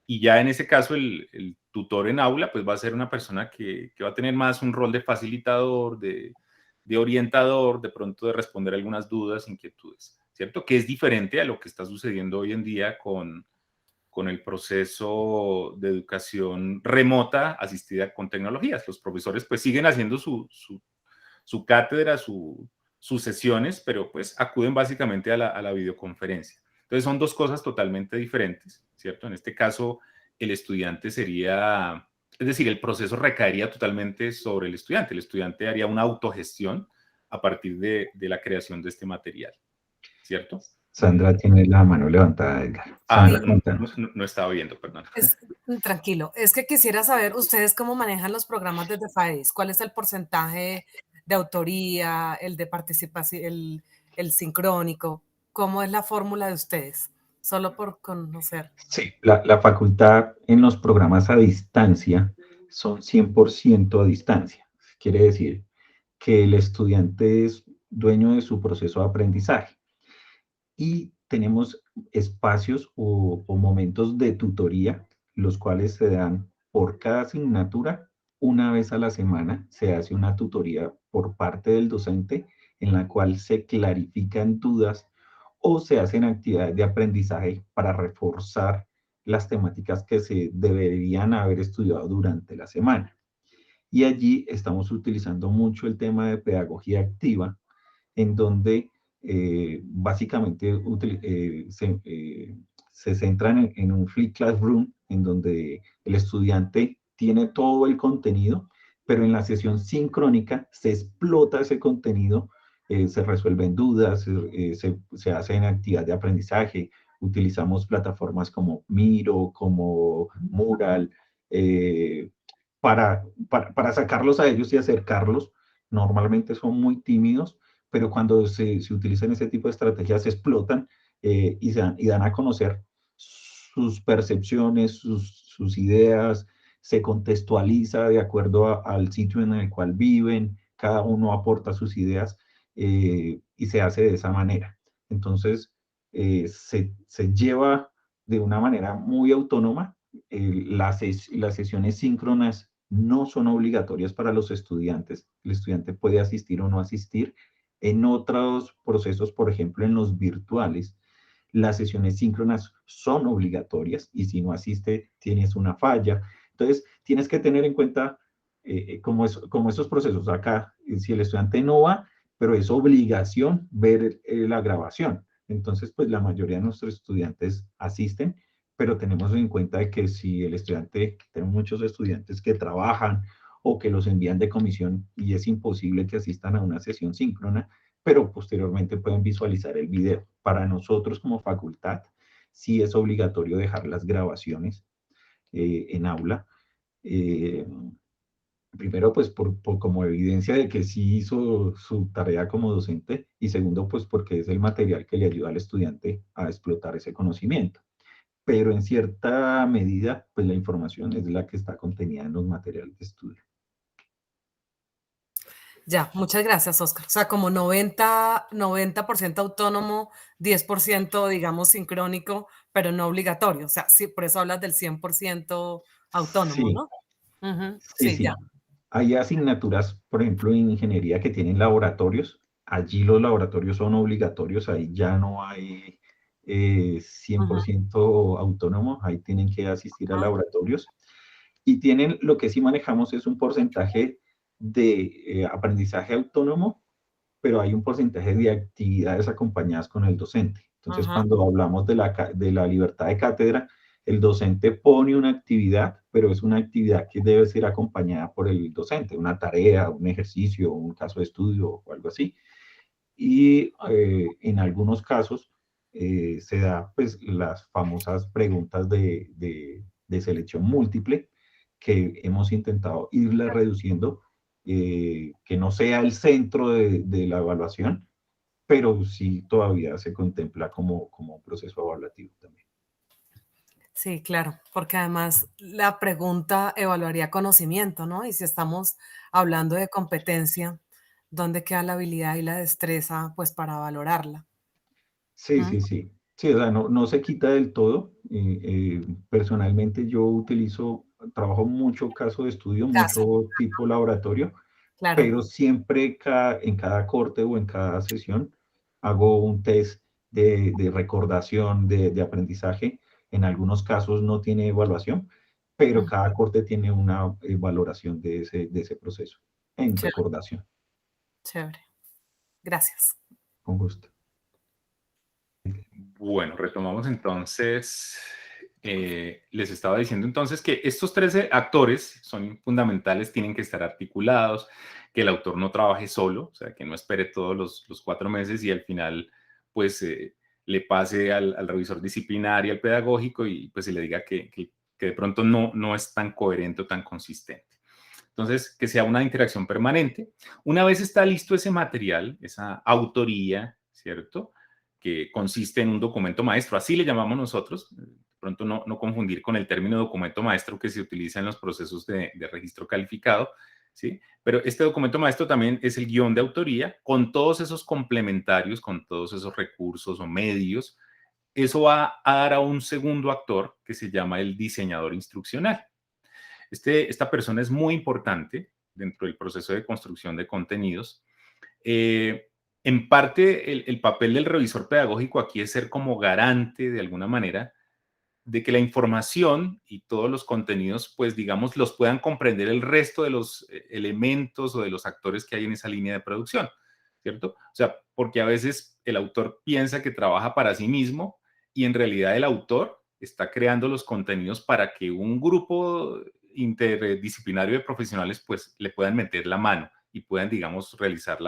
Y ya en ese caso el tutor en aula pues va a ser una persona que va a tener más un rol de facilitador, de orientador, de pronto de responder algunas dudas, inquietudes, ¿cierto? Que es diferente a lo que está sucediendo hoy en día con el proceso de educación remota asistida con tecnologías. Los profesores pues siguen haciendo su cátedra, sus sesiones, pero pues acuden básicamente a la videoconferencia. Entonces son dos cosas totalmente diferentes, ¿cierto? En este caso, el estudiante sería, es decir, el proceso recaería totalmente sobre el estudiante. El estudiante haría una autogestión a partir de la creación de este material, ¿cierto? Sandra tiene la mano levantada, Edgar. Sandra, no estaba viendo, perdón. Tranquilo, es que quisiera saber ustedes cómo manejan los programas desde FAEDIS. ¿Cuál es el porcentaje de autoría, el de participación, el sincrónico? ¿Cómo es la fórmula de ustedes? Solo por conocer. Sí, la facultad en los programas a distancia son 100% a distancia. Quiere decir que el estudiante es dueño de su proceso de aprendizaje. Y tenemos espacios o momentos de tutoría, los cuales se dan por cada asignatura. Una vez a la semana se hace una tutoría por parte del docente en la cual se clarifican dudas o se hacen actividades de aprendizaje para reforzar las temáticas que se deberían haber estudiado durante la semana. Y allí estamos utilizando mucho el tema de pedagogía activa, en donde básicamente se centran en un flip classroom, en donde el estudiante tiene todo el contenido, pero en la sesión sincrónica se explota ese contenido, se resuelven dudas, se hacen actividades de aprendizaje, utilizamos plataformas como Miro, como Mural, para sacarlos a ellos y acercarlos. Normalmente son muy tímidos, pero cuando se utilizan ese tipo de estrategias se explotan y dan a conocer sus percepciones, sus ideas, se contextualiza de acuerdo al sitio en el cual viven, cada uno aporta sus ideas y se hace de esa manera. Entonces, se lleva de una manera muy autónoma. Las sesiones síncronas no son obligatorias para los estudiantes. El estudiante puede asistir o no asistir. En otros procesos, por ejemplo, en los virtuales, las sesiones síncronas son obligatorias y si no asiste, tienes una falla. Entonces, tienes que tener en cuenta como esos procesos. Acá, si el estudiante no va, pero es obligación ver la grabación. Entonces, pues la mayoría de nuestros estudiantes asisten, pero tenemos en cuenta de que si el estudiante, tenemos muchos estudiantes que trabajan o que los envían de comisión y es imposible que asistan a una sesión síncrona, pero posteriormente pueden visualizar el video. Para nosotros como facultad, sí es obligatorio dejar las grabaciones en aula. Primero, pues como evidencia de que sí hizo su tarea como docente y segundo, pues porque es el material que le ayuda al estudiante a explotar ese conocimiento. Pero en cierta medida, pues la información es la que está contenida en los materiales de estudio. Ya, muchas gracias, Oscar. O sea, como 90% autónomo, 10%, digamos, sincrónico, pero no obligatorio. O sea, sí, por eso hablas del 100% autónomo, Sí, ¿no? Ujú, sí, sí, ya. sí. Hay asignaturas, por ejemplo, en ingeniería que tienen laboratorios. Allí los laboratorios son obligatorios, ahí ya no hay Ujú, 100% autónomos, ahí tienen que asistir a ajá, laboratorios. Y tienen, lo que sí manejamos es un porcentaje de aprendizaje autónomo, pero hay un porcentaje de actividades acompañadas con el docente. Entonces, ajá, cuando hablamos de la libertad de cátedra, el docente pone una actividad, pero es una actividad que debe ser acompañada por el docente, una tarea, un ejercicio, un caso de estudio o algo así. Y en algunos casos se da pues las famosas preguntas de selección múltiple que hemos intentado irle reduciendo, que no sea el centro de la evaluación, pero sí todavía se contempla como un proceso evaluativo también. sí, claro, porque además la pregunta evaluaría conocimiento, ¿no? Y si estamos hablando de competencia, ¿dónde queda la habilidad y la destreza, pues, para valorarla? Sí, ¿Mm? sí, sí. Sí, o sea, no se quita del todo. Personalmente yo trabajo mucho caso de estudio, Caso, mucho tipo laboratorio, claro. pero siempre en cada corte o en cada sesión hago un test de recordación, de aprendizaje. En algunos casos no tiene evaluación, pero Mm, cada corte tiene una valoración de ese proceso en chévere, recordación. chévere. Gracias. Con gusto. Bueno, retomamos entonces. Les estaba diciendo entonces que estos 13 actores son fundamentales, tienen que estar articulados, que el autor no trabaje solo, o sea, que no espere todos los 4 meses y al final, pues, le pase al revisor disciplinario, al pedagógico y pues se le diga que de pronto no es tan coherente o tan consistente. Entonces, que sea una interacción permanente. Una vez está listo ese material, esa autoría, ¿cierto? Que consiste en un documento maestro, así le llamamos nosotros, pronto no confundir con el término documento maestro que se utiliza en los procesos de registro calificado, ¿sí? Pero este documento maestro también es el guión de autoría con todos esos complementarios, con todos esos recursos o medios. Eso va a dar a un segundo actor que se llama el diseñador instruccional. Esta persona es muy importante dentro del proceso de construcción de contenidos. En parte, el papel del revisor pedagógico aquí es ser como garante, de alguna manera, de que la información y todos los contenidos, pues digamos, los puedan comprender el resto de los elementos o de los actores que hay en esa línea de producción, ¿cierto? O sea, porque a veces el autor piensa que trabaja para sí mismo y en realidad el autor está creando los contenidos para que un grupo interdisciplinario de profesionales pues le puedan meter la mano y puedan, digamos, realizar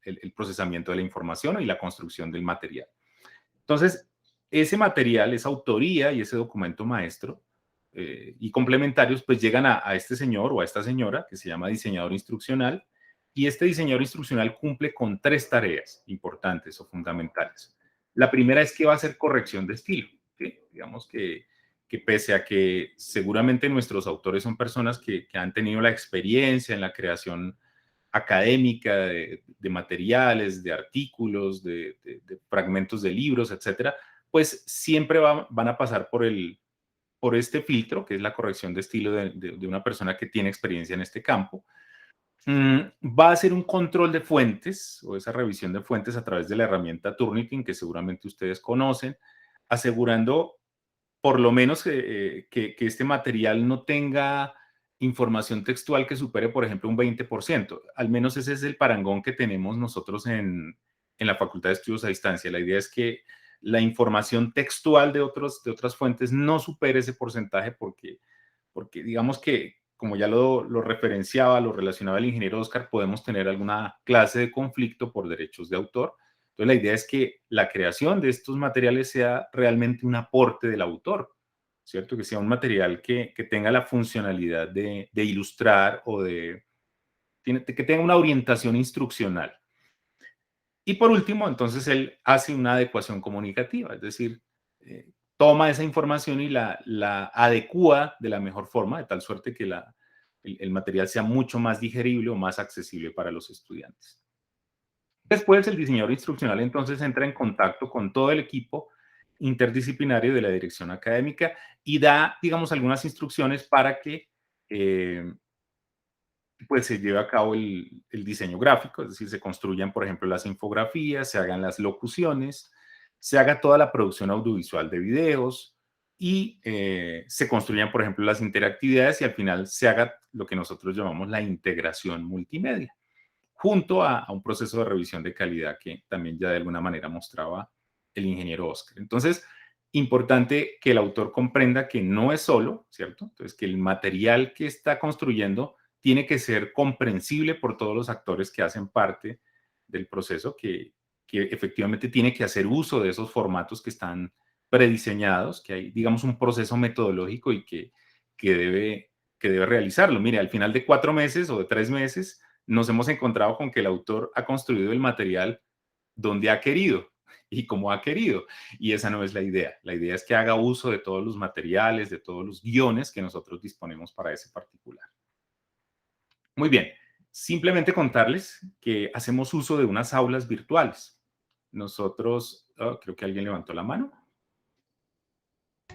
el procesamiento de la información y la construcción del material. Entonces, ese material, esa autoría y ese documento maestro y complementarios, pues llegan a este señor o a esta señora que se llama diseñador instruccional, y este diseñador instruccional cumple con 3 tareas importantes o fundamentales. La primera es que va a hacer corrección de estilo, ¿sí? Digamos que pese a que seguramente nuestros autores son personas que han tenido la experiencia en la creación académica de materiales, de artículos, de fragmentos de libros, etcétera, pues siempre van a pasar por este filtro, que es la corrección de estilo de una persona que tiene experiencia en este campo. Va a hacer un control de fuentes o esa revisión de fuentes a través de la herramienta Turnitin, que seguramente ustedes conocen, asegurando por lo menos que este material no tenga información textual que supere, por ejemplo, un 20%. Al menos ese es el parangón que tenemos nosotros en la Facultad de Estudios a Distancia. La idea es que la información textual de otras fuentes no supere ese porcentaje porque digamos que, como ya lo referenciaba, lo relacionaba el ingeniero Oscar, podemos tener alguna clase de conflicto por derechos de autor. Entonces, la idea es que la creación de estos materiales sea realmente un aporte del autor, ¿cierto? Que sea un material que tenga la funcionalidad de ilustrar o que tenga una orientación instruccional. Y por último, entonces él hace una adecuación comunicativa, es decir, toma esa información y la adecúa de la mejor forma, de tal suerte que el material sea mucho más digerible o más accesible para los estudiantes. Después, el diseñador instruccional entonces entra en contacto con todo el equipo interdisciplinario de la dirección académica y da, digamos, algunas instrucciones para que pues se lleve a cabo el diseño gráfico, es decir, se construyan, por ejemplo, las infografías, se hagan las locuciones, se haga toda la producción audiovisual de videos y se construyan, por ejemplo, las interactividades y al final se haga lo que nosotros llamamos la integración multimedia, junto a un proceso de revisión de calidad que también ya de alguna manera mostraba el ingeniero Oscar. Entonces, importante que el autor comprenda que no es solo, ¿cierto? Entonces, que el material que está construyendo tiene que ser comprensible por todos los actores que hacen parte del proceso, que efectivamente tiene que hacer uso de esos formatos que están prediseñados, que hay, digamos, un proceso metodológico y que debe realizarlo. Mire, al final de 4 meses o de 3 meses, nos hemos encontrado con que el autor ha construido el material donde ha querido y como ha querido. Y esa no es la idea. La idea es que haga uso de todos los materiales, de todos los guiones que nosotros disponemos para ese particular. Muy bien. Simplemente contarles que hacemos uso de unas aulas virtuales. Nosotros, creo que alguien levantó la mano.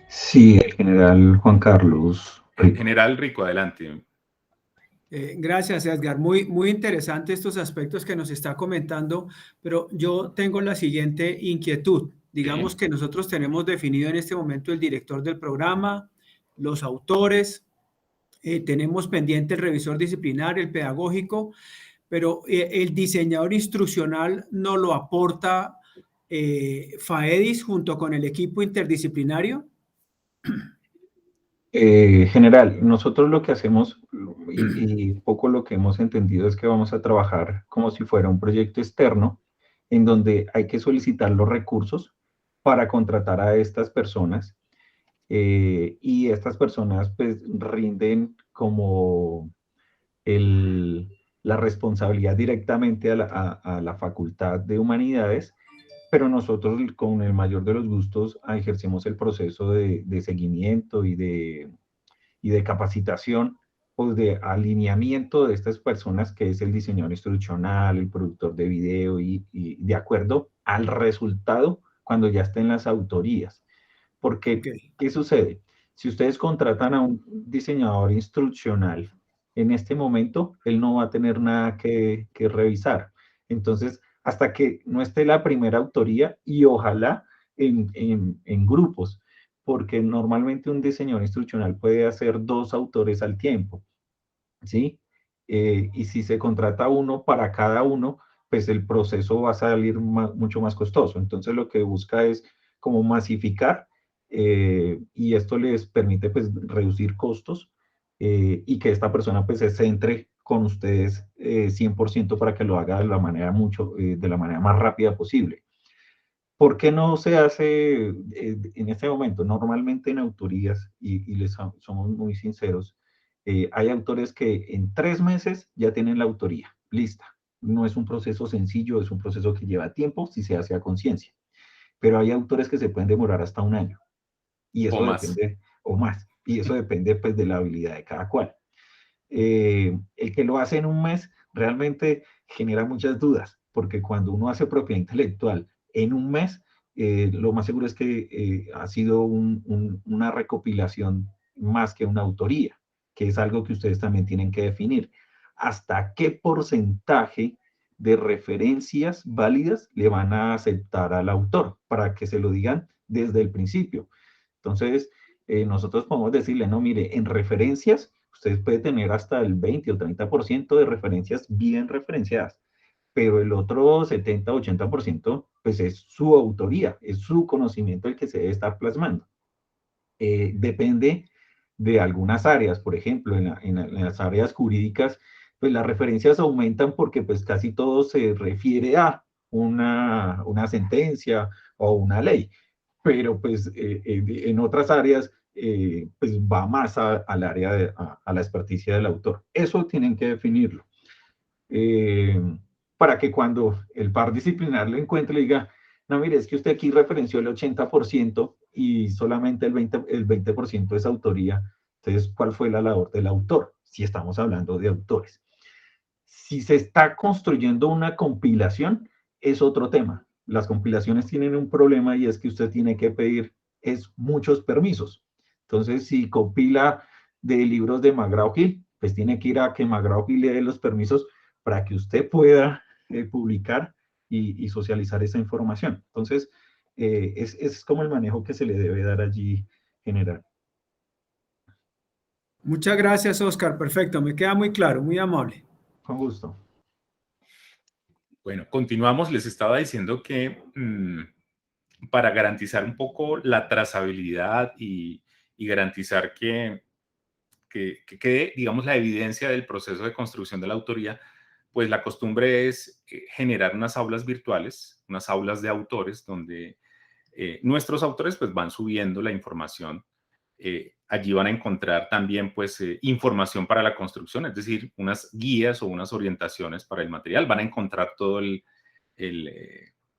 Sí, el general Juan Carlos Rico. General Rico, adelante. Gracias, Edgar. Muy interesante estos aspectos que nos está comentando, pero yo tengo la siguiente inquietud. Digamos que nosotros tenemos definido en este momento el director del programa, los autores, tenemos pendiente el revisor disciplinario, el pedagógico, pero el diseñador instruccional nos lo aporta FAEDIS junto con el equipo interdisciplinario. General, nosotros lo que hacemos y poco lo que hemos entendido es que vamos a trabajar como si fuera un proyecto externo en donde hay que solicitar los recursos para contratar a estas personas y estas personas pues rinden como la responsabilidad directamente a la Facultad de Humanidades pero nosotros con el mayor de los gustos ejercemos el proceso de seguimiento y de capacitación, pues de alineamiento de estas personas, que es el diseñador instruccional, el productor de video, y de acuerdo al resultado cuando ya estén las autorías. Porque, Ok. ¿qué sucede? Si ustedes contratan a un diseñador instruccional, en este momento, él no va a tener nada que revisar. Entonces, hasta que no esté la primera autoría, y ojalá en grupos, porque normalmente un diseñador instruccional puede hacer 2 autores al tiempo, ¿sí? Y si se contrata uno para cada uno, pues el proceso va a salir mucho más costoso. Entonces lo que busca es como masificar, y esto les permite pues reducir costos, y que esta persona pues se centre con ustedes 100% para que lo haga de la manera de la manera más rápida posible. ¿Por qué no se hace en este momento? Normalmente en autorías, y somos muy sinceros, hay autores que en 3 meses ya tienen la autoría lista. No es un proceso sencillo, es un proceso que lleva tiempo si se hace a conciencia. Pero hay autores que se pueden demorar hasta 1 año. Y O eso más. depende, o más. Y eso depende pues de la habilidad de cada cual. El que lo hace en 1 mes realmente genera muchas dudas, porque cuando uno hace propiedad intelectual en 1 mes, lo más seguro es que ha sido una recopilación más que una autoría, que es algo que ustedes también tienen que definir. ¿Hasta qué porcentaje de referencias válidas le van a aceptar al autor para que se lo digan desde el principio? Entonces, nosotros podemos decirle, no, mire, en referencias, usted puede tener hasta el 20 o 30% de referencias bien referenciadas, pero el otro 70-80%, pues es su autoría, es su conocimiento el que se debe estar plasmando. Depende de algunas áreas, por ejemplo, en las áreas jurídicas, pues las referencias aumentan porque pues casi todo se refiere a una sentencia o una ley, pero pues en otras áreas pues va más al área a la experticia del autor. Eso tienen que definirlo. Eh, para que cuando el par disciplinar lo encuentre, le diga, no, mire, es que usted aquí referenció el 80% y solamente el 20% es autoría. Entonces, ¿cuál fue la labor del autor? Si estamos hablando de autores. Si se está construyendo una compilación, es otro tema. Las compilaciones tienen un problema, y es que usted tiene que pedir muchos permisos. Entonces, si compila de libros de McGraw-Hill, pues tiene que ir a que McGraw-Hill le dé los permisos para que usted pueda publicar y socializar esa información. Entonces, es como el manejo que se le debe dar allí general. Muchas gracias, Oscar. Perfecto, me queda muy claro, muy amable. Con gusto. Bueno, continuamos. Les estaba diciendo que para garantizar un poco la trazabilidad y garantizar que quede, digamos, la evidencia del proceso de construcción de la autoría, pues la costumbre es generar unas aulas virtuales, unas aulas de autores, donde nuestros autores pues van subiendo la información. Allí van a encontrar también pues información para la construcción, es decir, unas guías o unas orientaciones para el material. Van a encontrar todo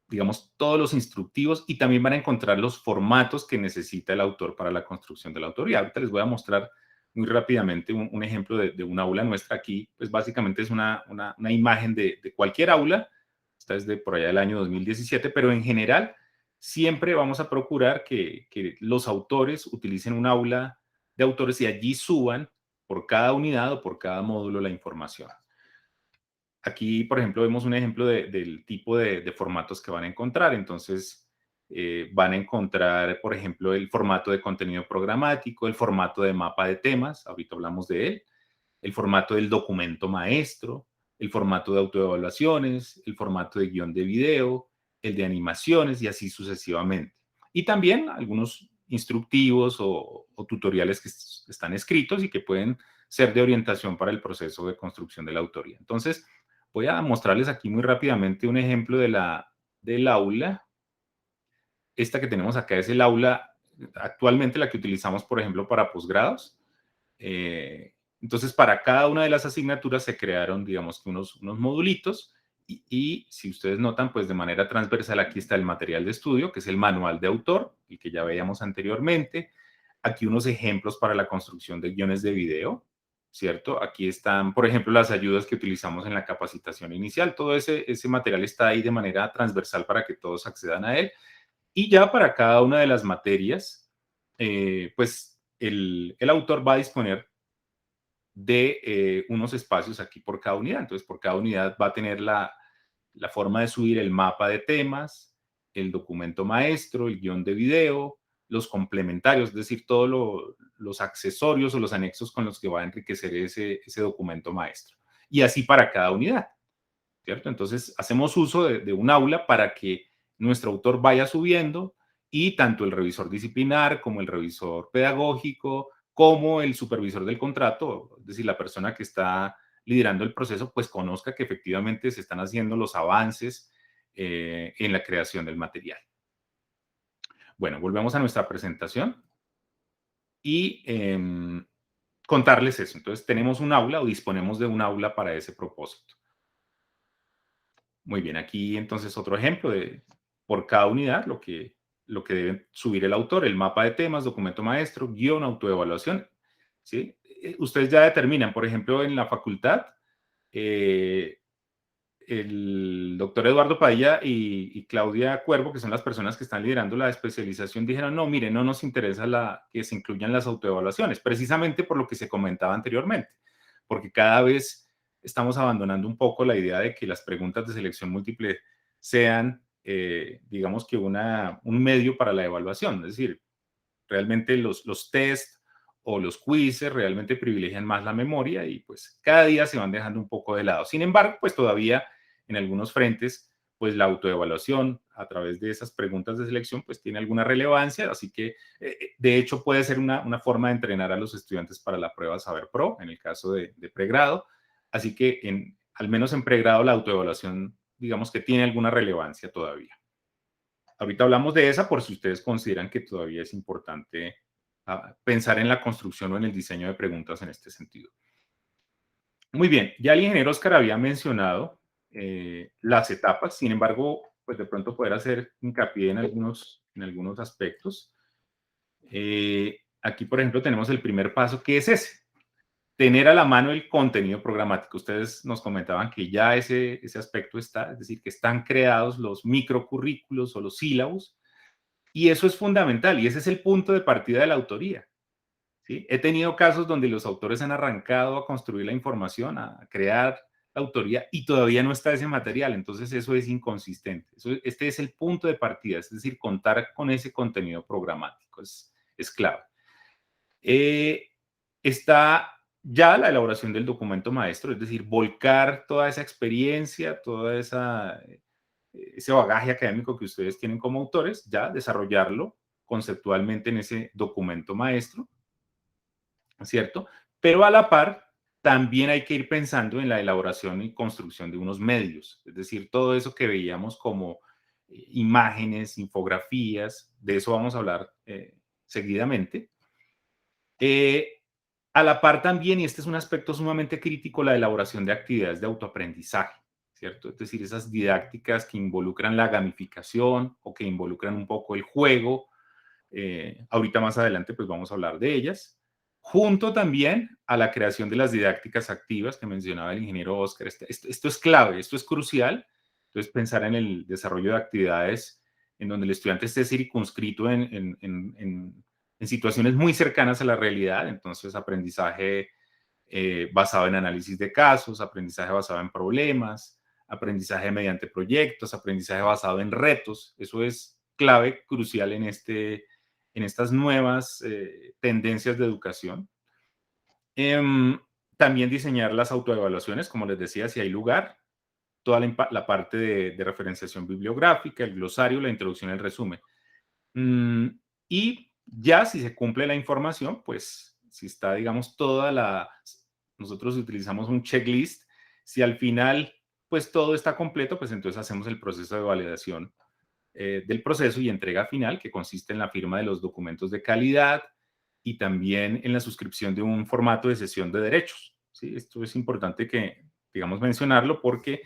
digamos, todos los instructivos, y también van a encontrar los formatos que necesita el autor para la construcción de la autoría. Ahorita les voy a mostrar muy rápidamente un ejemplo de una aula nuestra. Aquí, pues básicamente es una imagen de cualquier aula. Esta es de por allá del año 2017, pero en general siempre vamos a procurar que los autores utilicen un aula de autores y allí suban por cada unidad o por cada módulo la información. Aquí, por ejemplo, vemos un ejemplo del tipo de formatos que van a encontrar. Entonces, van a encontrar, por ejemplo, el formato de contenido programático, el formato de mapa de temas, ahorita hablamos de él, el formato del documento maestro, el formato de autoevaluaciones, el formato de guión de video, el de animaciones, y así sucesivamente. Y también algunos instructivos o tutoriales que están escritos y que pueden ser de orientación para el proceso de construcción de la autoría. Entonces, voy a mostrarles aquí muy rápidamente un ejemplo del aula. Esta que tenemos acá es el aula, actualmente la que utilizamos, por ejemplo, para posgrados. Entonces, para cada una de las asignaturas se crearon, digamos, unos modulitos, Y si ustedes notan, pues de manera transversal aquí está el material de estudio, que es el manual de autor, el que ya veíamos anteriormente. Aquí unos ejemplos para la construcción de guiones de video, ¿cierto? Aquí están, por ejemplo, las ayudas que utilizamos en la capacitación inicial. Todo ese material está ahí de manera transversal para que todos accedan a él. Y ya para cada una de las materias, pues el autor va a disponer de unos espacios aquí por cada unidad. Entonces, por cada unidad va a tener la forma de subir el mapa de temas, el documento maestro, el guión de video, los complementarios, es decir, todos los accesorios o los anexos con los que va a enriquecer ese documento maestro. Y así para cada unidad, ¿cierto? Entonces, hacemos uso de un aula para que nuestro autor vaya subiendo y tanto el revisor disciplinar como el revisor pedagógico, como el supervisor del contrato, es decir, la persona que está liderando el proceso, pues conozca que efectivamente se están haciendo los avances en la creación del material. Bueno, volvemos a nuestra presentación y contarles eso. Entonces, tenemos un aula o disponemos de un aula para ese propósito. Muy bien, aquí entonces otro ejemplo de por cada unidad lo que debe subir el autor, el mapa de temas, documento maestro, guión, autoevaluación, ¿sí? Ustedes ya determinan, por ejemplo, en la facultad, el doctor Eduardo Padilla y Claudia Cuervo, que son las personas que están liderando la especialización, dijeron, no, mire, no nos interesa que se incluyan las autoevaluaciones, precisamente por lo que se comentaba anteriormente, porque cada vez estamos abandonando un poco la idea de que las preguntas de selección múltiple sean, digamos que un medio para la evaluación. Es decir, realmente los test o los quizzes realmente privilegian más la memoria y pues cada día se van dejando un poco de lado. Sin embargo, pues todavía en algunos frentes, pues la autoevaluación a través de esas preguntas de selección pues tiene alguna relevancia, así que de hecho puede ser una forma de entrenar a los estudiantes para la prueba Saber Pro, en el caso de pregrado. Así que al menos en pregrado la autoevaluación, digamos que tiene alguna relevancia todavía. Ahorita hablamos de esa por si ustedes consideran que todavía es importante pensar en la construcción o en el diseño de preguntas en este sentido. Muy bien, ya el ingeniero Oscar había mencionado las etapas, sin embargo, pues de pronto poder hacer hincapié en algunos aspectos. Aquí, por ejemplo, tenemos el primer paso, que es ese. Tener a la mano el contenido programático. Ustedes nos comentaban que ya ese aspecto está, es decir, que están creados los microcurrículos o los sílabos, y eso es fundamental, y ese es el punto de partida de la autoría, ¿sí? He tenido casos donde los autores han arrancado a construir la información, a crear la autoría, y todavía no está ese material, entonces eso es inconsistente. Este es el punto de partida, es decir, contar con ese contenido programático, es clave. Está ya la elaboración del documento maestro, es decir, volcar toda esa experiencia, toda ese bagaje académico que ustedes tienen como autores, ya desarrollarlo conceptualmente en ese documento maestro, ¿cierto? Pero a la par, también hay que ir pensando en la elaboración y construcción de unos medios, es decir, todo eso que veíamos como imágenes, infografías, de eso vamos a hablar seguidamente. A la par también, y este es un aspecto sumamente crítico, la elaboración de actividades de autoaprendizaje, ¿cierto? Es decir, esas didácticas que involucran la gamificación o que involucran un poco el juego. Ahorita más adelante pues vamos a hablar de ellas. Junto también a la creación de las didácticas activas que mencionaba el ingeniero Oscar. Esto es clave, esto es crucial. Entonces pensar en el desarrollo de actividades en donde el estudiante esté circunscrito en situaciones muy cercanas a la realidad, entonces aprendizaje basado en análisis de casos, aprendizaje basado en problemas, aprendizaje mediante proyectos, aprendizaje basado en retos. Eso es clave, crucial en estas nuevas tendencias de educación. También diseñar las autoevaluaciones, como les decía, si hay lugar, toda la parte de referenciación bibliográfica, el glosario, la introducción, el resumen. Y ya si se cumple la información, pues si está, digamos, nosotros utilizamos un checklist, si al final, pues todo está completo, pues entonces hacemos el proceso de validación del proceso y entrega final, que consiste en la firma de los documentos de calidad y también en la suscripción de un formato de cesión de derechos, ¿sí? Esto es importante que, digamos, mencionarlo porque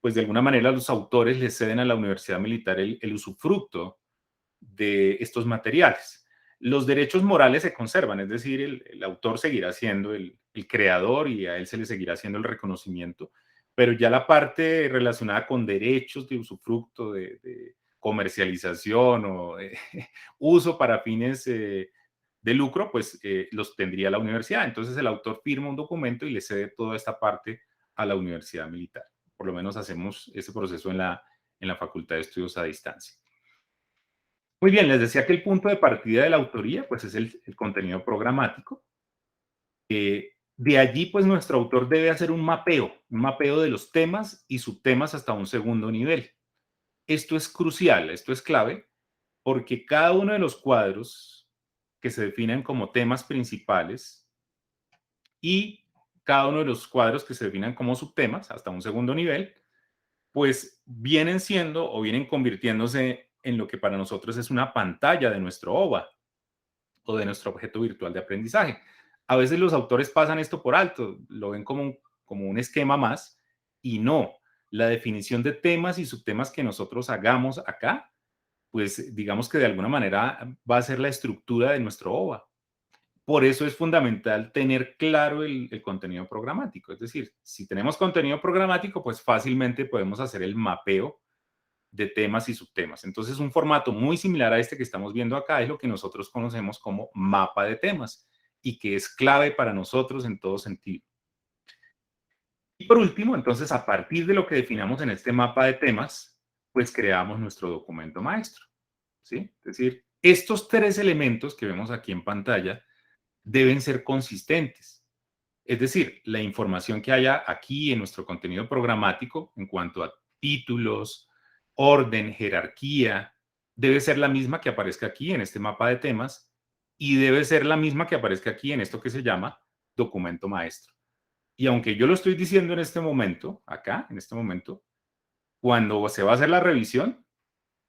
pues de alguna manera los autores le ceden a la Universidad Militar el usufructo de estos materiales. Los derechos morales se conservan, es decir, el autor seguirá siendo el creador y a él se le seguirá haciendo el reconocimiento, pero ya la parte relacionada con derechos de usufructo, de comercialización o uso para fines de lucro, pues los tendría la universidad. Entonces el autor firma un documento y le cede toda esta parte a la Universidad Militar. Por lo menos hacemos ese proceso en la Facultad de Estudios a Distancia. Muy bien, les decía que el punto de partida de la autoría pues es el contenido programático. De allí pues nuestro autor debe hacer un mapeo de los temas y subtemas hasta un segundo nivel. Esto es crucial, esto es clave, porque cada uno de los cuadros que se definen como temas principales y cada uno de los cuadros que se definan como subtemas hasta un segundo nivel, pues vienen siendo o vienen convirtiéndose en lo que para nosotros es una pantalla de nuestro OVA o de nuestro objeto virtual de aprendizaje. A veces los autores pasan esto por alto, lo ven como un esquema más, y no. La definición de temas y subtemas que nosotros hagamos acá, pues digamos que de alguna manera va a ser la estructura de nuestro OVA. Por eso es fundamental tener claro el contenido programático. Es decir, si tenemos contenido programático, pues fácilmente podemos hacer el mapeo de temas y subtemas. Entonces, un formato muy similar a este que estamos viendo acá es lo que nosotros conocemos como mapa de temas y que es clave para nosotros en todo sentido. Y por último, entonces, a partir de lo que definamos en este mapa de temas, pues creamos nuestro documento maestro, ¿sí? Es decir, estos tres elementos que vemos aquí en pantalla deben ser consistentes. Es decir, la información que haya aquí en nuestro contenido programático en cuanto a títulos, orden, jerarquía, debe ser la misma que aparezca aquí en este mapa de temas y debe ser la misma que aparezca aquí en esto que se llama documento maestro. Y aunque yo lo estoy diciendo en este momento, acá, en este momento, cuando se va a hacer la revisión,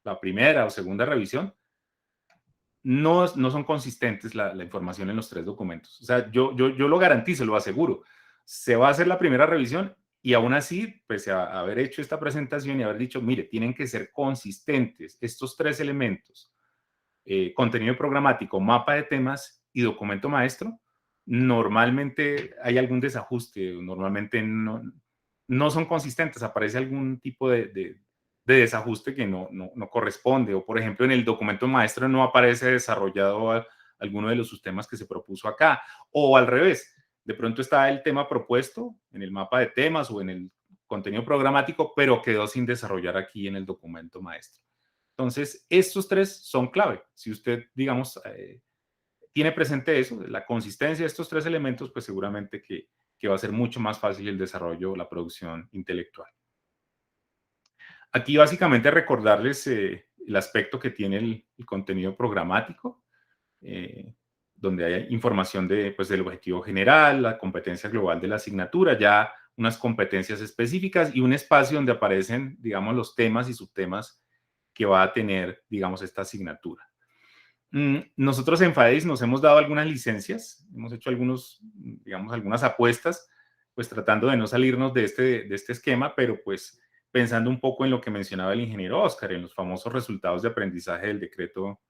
la primera o segunda revisión, no son consistentes la información en los tres documentos. O sea, yo lo garantizo, lo aseguro. Se va a hacer la primera revisión y aún así, pese a haber hecho esta presentación y haber dicho, mire, tienen que ser consistentes estos tres elementos, contenido programático, mapa de temas y documento maestro, normalmente hay algún desajuste, normalmente no son consistentes, aparece algún tipo de desajuste que no corresponde, o por ejemplo en el documento maestro no aparece desarrollado alguno de los subtemas que se propuso acá, o al revés, de pronto está el tema propuesto en el mapa de temas o en el contenido programático, pero quedó sin desarrollar aquí en el documento maestro. Entonces, estos tres son clave. Si usted, digamos, tiene presente eso, la consistencia de estos tres elementos, pues seguramente que va a ser mucho más fácil el desarrollo, la producción intelectual. Aquí básicamente recordarles el aspecto que tiene el contenido programático, donde hay información pues, del objetivo general, la competencia global de la asignatura, ya unas competencias específicas y un espacio donde aparecen, digamos, los temas y subtemas que va a tener, digamos, esta asignatura. Nosotros en FADEIS nos hemos dado algunas licencias, hemos hecho algunas apuestas, pues tratando de no salirnos de este esquema, pero pues pensando un poco en lo que mencionaba el ingeniero Oscar, en los famosos resultados de aprendizaje del decreto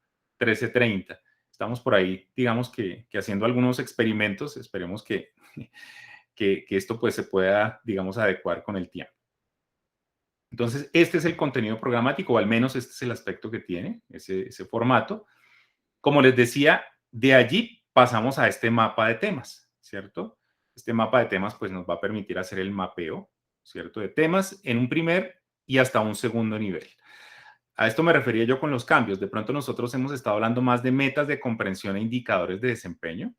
1330. Estamos por ahí, digamos que haciendo algunos experimentos, esperemos que esto pues se pueda, digamos, adecuar con el tiempo. Entonces, este es el contenido programático, o al menos este es el aspecto que tiene, ese formato. Como les decía, de allí pasamos a este mapa de temas, ¿cierto? Este mapa de temas pues nos va a permitir hacer el mapeo, ¿cierto? De temas en un primer y hasta un segundo nivel. A esto me refería yo con los cambios. De pronto nosotros hemos estado hablando más de metas de comprensión e indicadores de desempeño,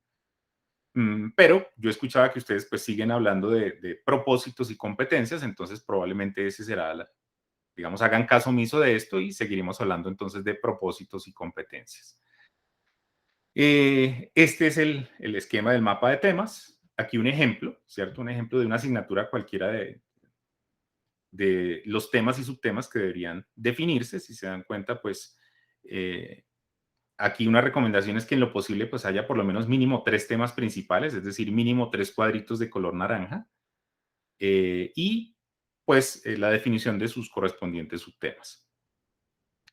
pero yo escuchaba que ustedes pues siguen hablando de propósitos y competencias, entonces probablemente ese será, digamos, hagan caso omiso de esto y seguiremos hablando entonces de propósitos y competencias. Este es el esquema del mapa de temas. Aquí un ejemplo, ¿cierto? Un ejemplo de una asignatura cualquiera de los temas y subtemas que deberían definirse. Si se dan cuenta, pues aquí una recomendación es que en lo posible pues haya por lo menos mínimo 3 temas principales, es decir, mínimo 3 cuadritos de color naranja. Y pues la definición de sus correspondientes subtemas.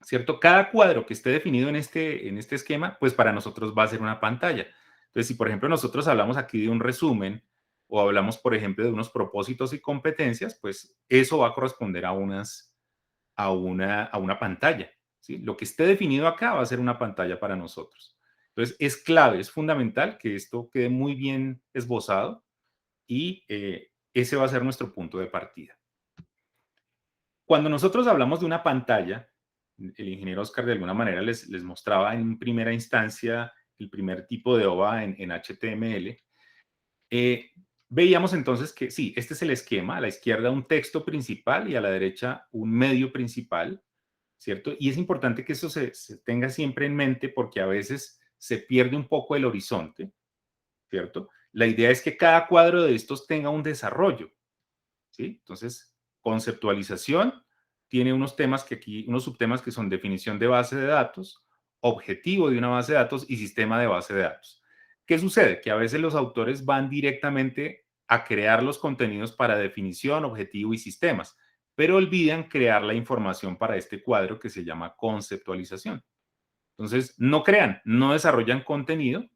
¿Cierto? Cada cuadro que esté definido en este esquema, pues para nosotros va a ser una pantalla. Entonces, si por ejemplo nosotros hablamos aquí de un resumen o hablamos, por ejemplo, de unos propósitos y competencias, pues eso va a corresponder a una pantalla, ¿sí? Lo que esté definido acá va a ser una pantalla para nosotros. Entonces, es clave, es fundamental que esto quede muy bien esbozado y ese va a ser nuestro punto de partida. Cuando nosotros hablamos de una pantalla, el ingeniero Oscar de alguna manera les mostraba en primera instancia el primer tipo de OVA en HTML. Veíamos entonces que sí, este es el esquema, a la izquierda un texto principal y a la derecha un medio principal, ¿cierto? Y es importante que eso se tenga siempre en mente porque a veces se pierde un poco el horizonte, ¿cierto? La idea es que cada cuadro de estos tenga un desarrollo, ¿sí? Entonces, conceptualización tiene unos temas que aquí, unos subtemas que son definición de base de datos, objetivo de una base de datos y sistema de base de datos. ¿Qué sucede? Que a veces los autores van directamente a crear los contenidos para definición, objetivo y sistemas, pero olvidan crear la información para este cuadro que se llama conceptualización. Entonces, no crean, no desarrollan contenido.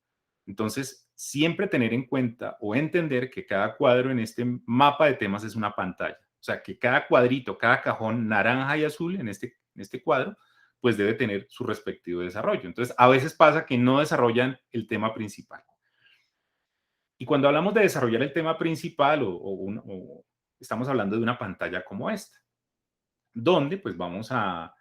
Entonces, siempre tener en cuenta o entender que cada cuadro en este mapa de temas es una pantalla. O sea, que cada cuadrito, cada cajón naranja y azul en este cuadro, pues debe tener su respectivo desarrollo. Entonces, a veces pasa que no desarrollan el tema principal. Y cuando hablamos de desarrollar el tema principal o estamos hablando de una pantalla como esta, donde pues vamos a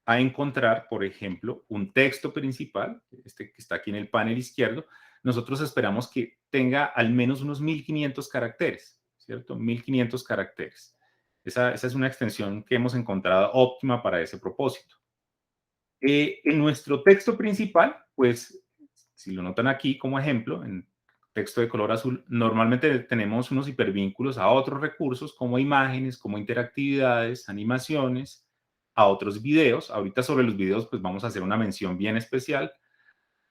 encontrar, por ejemplo, un texto principal, este que está aquí en el panel izquierdo. Nosotros esperamos que tenga al menos unos 1500 caracteres, ¿cierto? 1500 caracteres. Esa es una extensión que hemos encontrado óptima para ese propósito. En nuestro texto principal, pues, si lo notan aquí como ejemplo, en texto de color azul, normalmente tenemos unos hipervínculos a otros recursos como imágenes, como interactividades, animaciones, a otros videos. Ahorita sobre los videos, pues vamos a hacer una mención bien especial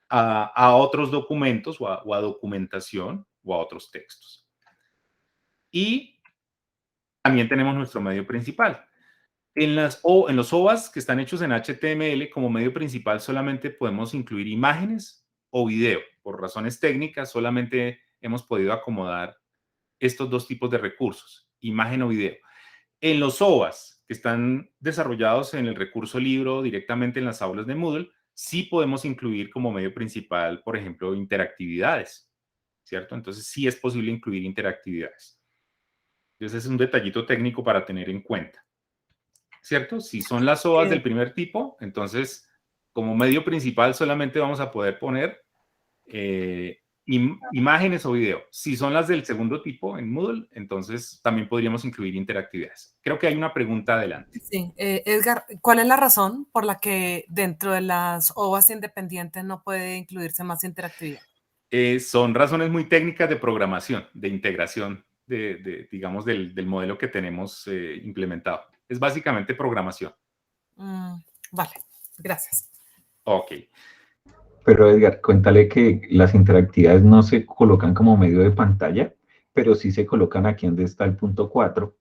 a otros documentos o a documentación o a otros textos. Y también tenemos nuestro medio principal. En los OVAs que están hechos en HTML, como medio principal solamente podemos incluir imágenes o video. Por razones técnicas, solamente hemos podido acomodar estos dos tipos de recursos, imagen o video. En los OVAs que están desarrollados en el recurso libro directamente en las aulas de Moodle, sí podemos incluir como medio principal, por ejemplo, interactividades, ¿cierto? Entonces sí es posible incluir interactividades. Entonces es un detallito técnico para tener en cuenta, ¿cierto? Si son las OVAs del primer tipo, entonces como medio principal solamente vamos a poder poner imágenes o video. Si son las del segundo tipo en Moodle, entonces también podríamos incluir interactividades. Creo que hay una pregunta adelante. Sí, Edgar, ¿cuál es la razón por la que dentro de las OVAs independientes no puede incluirse más interactividad? Son razones muy técnicas de programación, de integración, digamos, del modelo que tenemos implementado. Es básicamente programación. Vale, gracias. Ok. Pero Edgar, cuéntale que las interactividades no se colocan como medio de pantalla, pero sí se colocan aquí donde está el punto 4,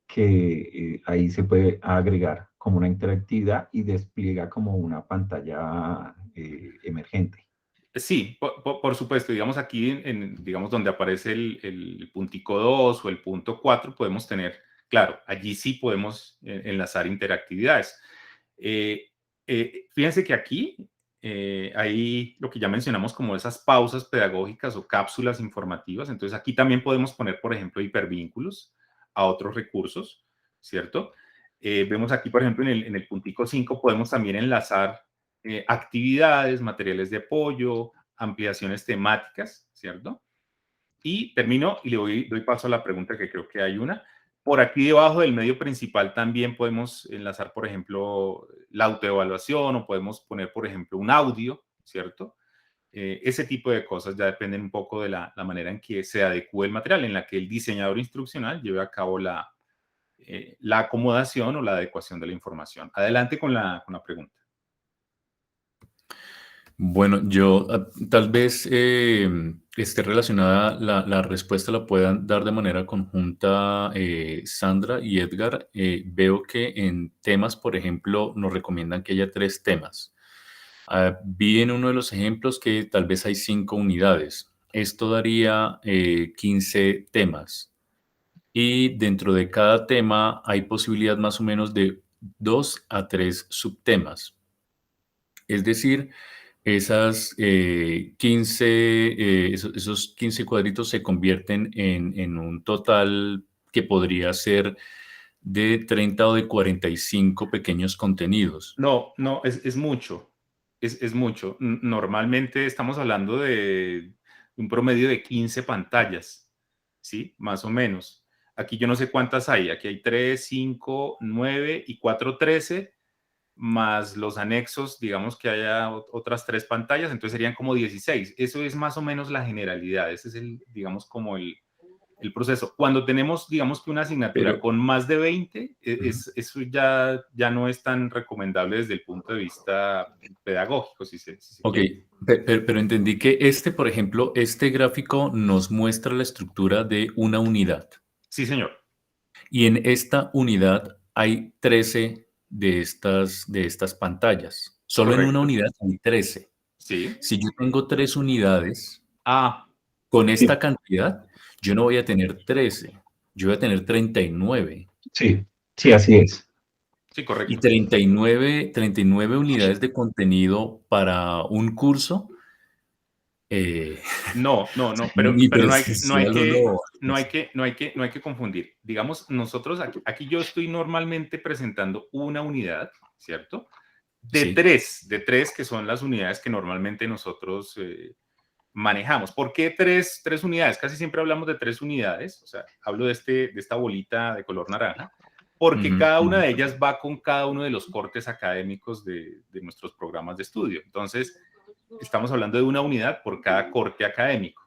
que ahí se puede agregar como una interactividad y despliega como una pantalla emergente. Sí, por supuesto. Digamos aquí, digamos, donde aparece el puntico 2 o el punto 4, podemos tener, claro, allí sí podemos enlazar interactividades. Fíjense que aquí hay lo que ya mencionamos como esas pausas pedagógicas o cápsulas informativas. Entonces aquí también podemos poner, por ejemplo, hipervínculos a otros recursos, ¿cierto? Vemos aquí, por ejemplo, en el puntico 5 podemos también enlazar actividades, materiales de apoyo, ampliaciones temáticas, ¿cierto? Y termino y le doy paso a la pregunta que creo que hay una. Por aquí debajo del medio principal también podemos enlazar, por ejemplo, la autoevaluación o podemos poner, por ejemplo, un audio, ¿cierto? Ese tipo de cosas ya dependen un poco de la manera en que se adecue el material, en la que el diseñador instruccional lleve a cabo la acomodación o la adecuación de la información. Adelante con la pregunta. Bueno, yo tal vez esté relacionada, la respuesta la puedan dar de manera conjunta Sandra y Edgar. Veo que en temas, por ejemplo, nos recomiendan que haya 3 temas. Vi en uno de los ejemplos que tal vez hay 5 unidades. Esto daría 15 temas. Y dentro de cada tema hay posibilidad más o menos de 2 a 3 subtemas. Es decir, esas 15, esos 15 cuadritos se convierten en un total que podría ser de 30 o de 45 pequeños contenidos. No, No, es mucho. Es mucho. Normalmente estamos hablando de un promedio de 15 pantallas, ¿sí? Más o menos. Aquí yo no sé cuántas hay. Aquí hay 3, 5, 9 y 4, 13, más los anexos, digamos que haya otras 3 pantallas, entonces serían como 16. Eso es más o menos la generalidad. Ese es digamos, como el proceso. Cuando tenemos, digamos que una asignatura con más de 20, eso ya no es tan recomendable desde el punto de vista pedagógico, si se Ok, pero entendí que por ejemplo, este gráfico nos muestra la estructura de una unidad. Sí, señor. Y en esta unidad hay 13 de estas pantallas. Solo correcto. En una unidad hay 13. Sí. Si yo tengo 3 unidades, con esta cantidad, yo no voy a tener 13, yo voy a tener 39. Sí, sí, así es. Sí, correcto. Y 39 unidades de contenido para un curso. No, pero no hay que confundir. Digamos, nosotros aquí yo estoy normalmente presentando una unidad, ¿cierto? De tres que son las unidades que normalmente nosotros manejamos. ¿Por qué tres unidades? Casi siempre hablamos de 3 unidades, o sea, hablo de esta bolita de color naranja, porque cada una de ellas va con cada uno de los cortes académicos de nuestros programas de estudio. Entonces, estamos hablando de una unidad por cada corte académico,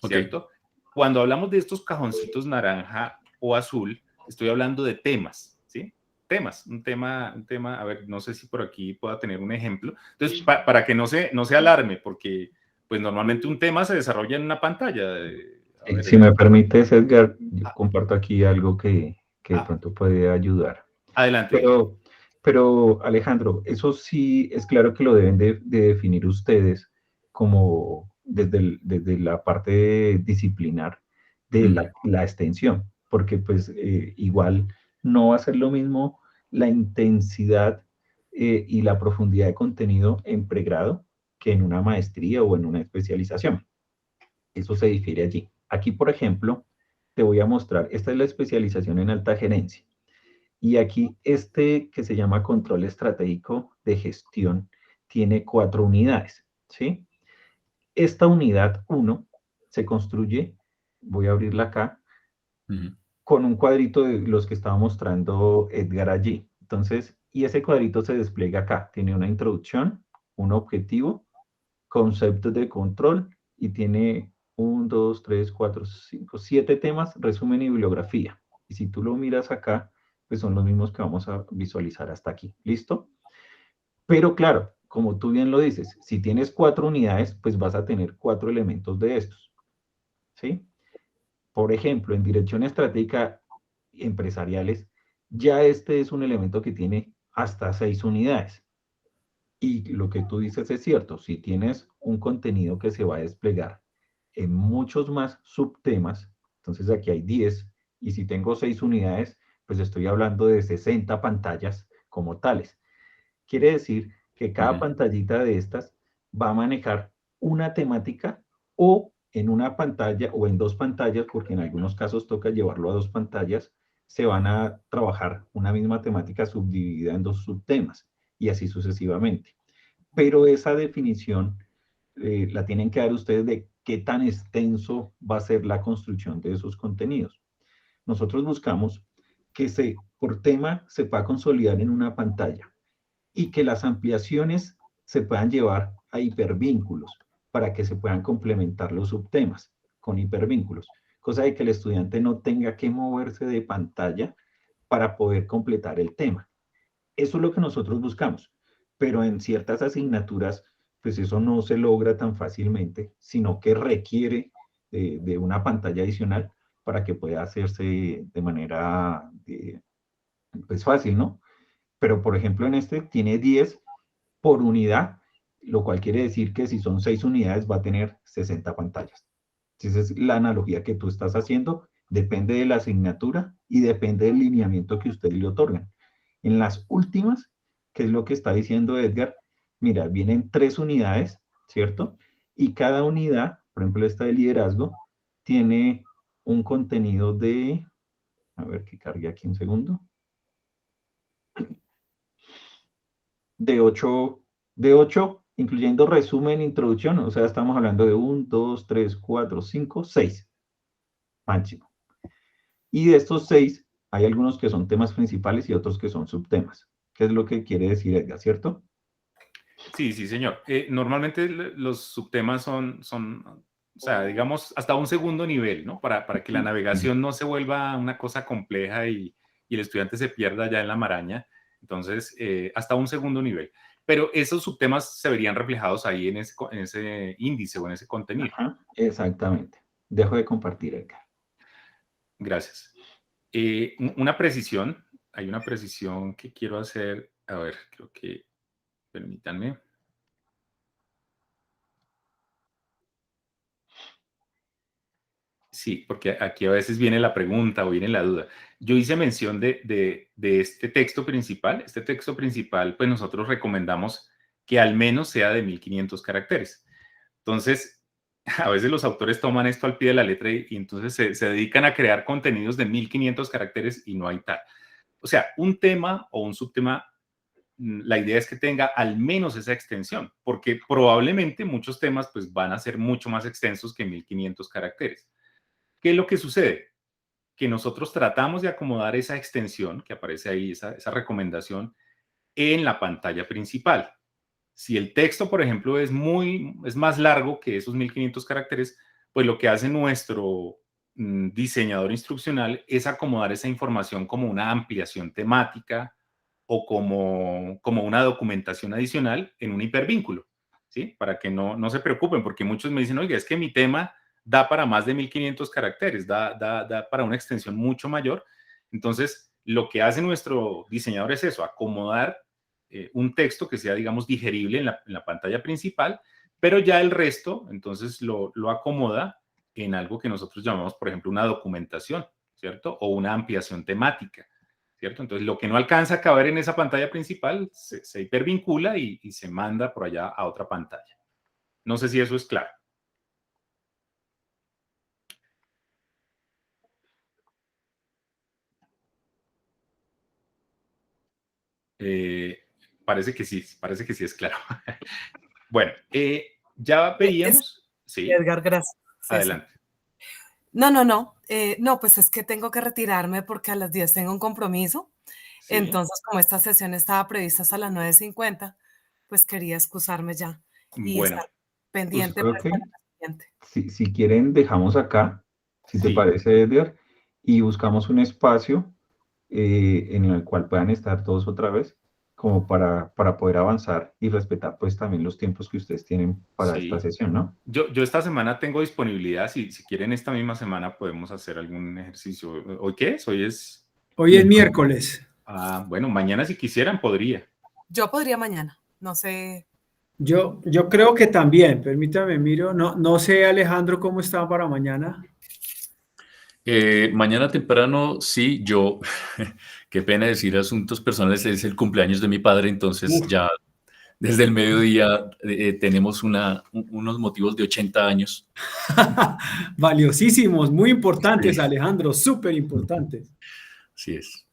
¿cierto? Okay. Cuando hablamos de estos cajoncitos naranja o azul, estoy hablando de temas, ¿sí? Temas, un tema, a ver, no sé si por aquí pueda tener un ejemplo. Entonces, para que no se alarme, porque pues normalmente un tema se desarrolla en una pantalla. Si me permites, Edgar, yo comparto aquí algo que de pronto puede ayudar. Adelante. Pero Alejandro, eso sí es claro que lo deben de definir ustedes como desde la parte disciplinar de la extensión, porque pues igual no va a ser lo mismo la intensidad y la profundidad de contenido en pregrado que en una maestría o en una especialización. Eso se difiere allí. Aquí, por ejemplo, te voy a mostrar, esta es la especialización en alta gerencia. Y aquí que se llama control estratégico de gestión tiene 4 unidades, ¿sí? Esta unidad 1 se construye, voy a abrirla acá, con un cuadrito de los que estaba mostrando Edgar allí. Entonces, y ese cuadrito se despliega acá. Tiene una introducción, un objetivo, conceptos de control y tiene 1, 2, 3, 4, 5, 7 temas, resumen y bibliografía. Y si tú lo miras acá, pues son los mismos que vamos a visualizar hasta aquí. ¿Listo? Pero claro, como tú bien lo dices, si tienes 4 unidades, pues vas a tener 4 elementos de estos. ¿Sí? Por ejemplo, en dirección estratégica empresariales, ya este es un elemento que tiene hasta 6 unidades. Y lo que tú dices es cierto, si tienes un contenido que se va a desplegar en muchos más subtemas, entonces aquí hay 10, y si tengo 6 unidades, pues estoy hablando de 60 pantallas como tales. Quiere decir que cada pantallita de estas va a manejar una temática o en una pantalla o en 2 pantallas, porque en algunos casos toca llevarlo a 2 pantallas, se van a trabajar una misma temática subdividida en 2 subtemas y así sucesivamente. Pero esa definición la tienen que dar ustedes de qué tan extenso va a ser la construcción de esos contenidos. Nosotros buscamos que por tema se pueda consolidar en una pantalla y que las ampliaciones se puedan llevar a hipervínculos para que se puedan complementar los subtemas con hipervínculos, cosa de que el estudiante no tenga que moverse de pantalla para poder completar el tema. Eso es lo que nosotros buscamos, pero en ciertas asignaturas pues eso no se logra tan fácilmente, sino que requiere de una pantalla adicional para que pueda hacerse de manera pues fácil, ¿no? Pero por ejemplo en este tiene 10 por unidad, lo cual quiere decir que si son 6 unidades va a tener 60 pantallas. Esa es la analogía que tú estás haciendo, depende de la asignatura y depende del lineamiento que ustedes le otorgan. En las últimas, que es lo que está diciendo Edgar, mira, vienen 3 unidades, ¿cierto? Y cada unidad, por ejemplo esta de liderazgo, tiene un contenido de, a ver que cargue aquí un segundo, de 8, incluyendo resumen, introducción, o sea, estamos hablando de 1, 2, 3, 4, 5, 6, máximo. Y de estos 6, hay algunos que son temas principales y otros que son subtemas. ¿Qué es lo que quiere decir Edgar, cierto? Sí, sí, señor. Normalmente los subtemas son, o sea, digamos, hasta un segundo nivel, ¿no? Para que la navegación no se vuelva una cosa compleja y el estudiante se pierda ya en la maraña. Entonces, hasta un segundo nivel. Pero esos subtemas se verían reflejados ahí en ese índice o en ese contenido. Ajá, exactamente. Dejo de compartir, Edgar. Gracias. Una precisión. Hay una precisión que quiero hacer. A ver, creo que... Permítanme. Sí, porque aquí a veces viene la pregunta o viene la duda. Yo hice mención de este texto principal. Este texto principal, pues nosotros recomendamos que al menos sea de 1500 caracteres. Entonces, a veces los autores toman esto al pie de la letra y entonces se dedican a crear contenidos de 1500 caracteres y no hay tal. O sea, un tema o un subtema, la idea es que tenga al menos esa extensión, porque probablemente muchos temas pues van a ser mucho más extensos que 1500 caracteres. ¿Qué es lo que sucede? Que nosotros tratamos de acomodar esa extensión que aparece ahí, esa recomendación, en la pantalla principal. Si el texto, por ejemplo, es más largo que esos 1500 caracteres, pues lo que hace nuestro diseñador instruccional es acomodar esa información como una ampliación temática o como una documentación adicional en un hipervínculo, ¿sí? Para que no se preocupen, porque muchos me dicen, oiga, es que mi tema da para más de 1500 caracteres, da para una extensión mucho mayor. Entonces, lo que hace nuestro diseñador es eso, acomodar un texto que sea, digamos, digerible en la pantalla principal, pero ya el resto, entonces, lo acomoda en algo que nosotros llamamos, por ejemplo, una documentación, ¿cierto? O una ampliación temática, ¿cierto? Entonces, lo que no alcanza a caber en esa pantalla principal se hipervincula y se manda por allá a otra pantalla. No sé si eso es claro. Parece que sí es claro. Bueno, ya veíamos. Sí, Edgar, gracias. adelante. No, no, pues es que tengo que retirarme porque a las 10 tengo un compromiso. Sí. Entonces, como esta sesión estaba prevista hasta las 9:50, pues quería excusarme ya y Bueno, estar pendiente creo pues, que para la siguiente. si quieren, dejamos acá, si te sí. parece, Edgar, y buscamos un espacio en el cual puedan estar todos otra vez, como para poder avanzar y respetar pues también los tiempos que ustedes tienen para esta Sí. sesión, ¿no? Yo esta semana tengo disponibilidad. Si quieren, esta misma semana podemos hacer algún ejercicio. ¿Hoy qué es? Hoy es miércoles. Bueno, mañana si quisieran podría. Yo podría mañana, no sé. Yo creo que también, permítame, miro, no sé, Alejandro, cómo está para mañana. Mañana temprano, sí, yo, qué pena decir asuntos personales, es el cumpleaños de mi padre, entonces ya desde el mediodía tenemos unos motivos de 80 años. Valiosísimos, muy importantes, Sí. Alejandro, súper importantes. Sí es.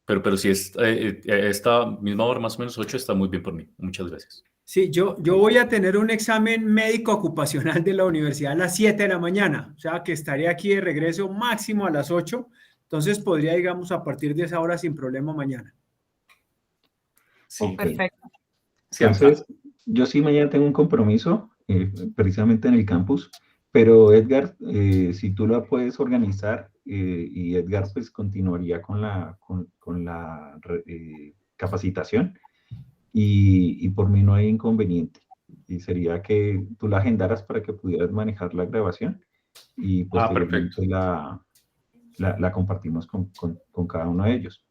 Pero si es esta misma hora, más o menos 8, está muy bien por mí. Muchas gracias. Sí, yo voy a tener un examen médico ocupacional de la universidad a las 7 de la mañana, o sea que estaré aquí de regreso máximo a las 8, entonces podría, digamos, a partir de esa hora sin problema mañana. Sí. Ok. Perfecto. Entonces, yo sí mañana tengo un compromiso, precisamente en el campus, pero Edgar, si tú la puedes organizar, y Edgar pues continuaría con la capacitación, y por mí no hay inconveniente. y sería que tú la agendaras para que pudieras manejar la grabación y posteriormente la compartimos con cada uno de ellos.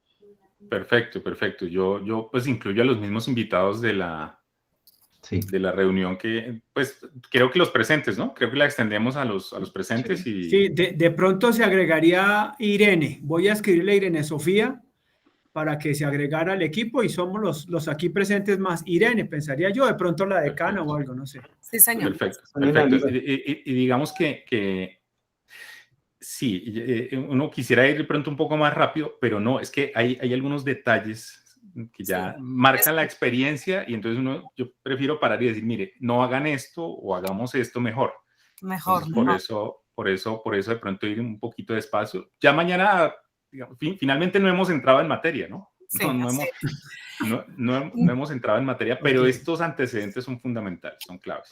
Perfecto, perfecto. Yo pues incluyo a los mismos invitados de la reunión que, pues, creo que los presentes, ¿no? Creo que la extendemos a los presentes y... Sí, de pronto se agregaría Irene. Voy a escribirle a Irene Sofía para que se agregara al equipo y somos los aquí presentes más Irene, pensaría yo, de pronto la decana o algo, no sé. Sí, señor. Perfecto, perfecto. Y digamos que sí, uno quisiera ir de pronto un poco más rápido, pero no, es que hay algunos detalles que ya marcan la experiencia y entonces yo prefiero parar y decir, mire, no hagan esto o hagamos esto mejor. Mejor. Entonces, por eso de pronto ir un poquito despacio. Ya mañana, digamos, finalmente no hemos entrado en materia, ¿no? Sí, no hemos entrado en materia, pero estos antecedentes son fundamentales, son claves.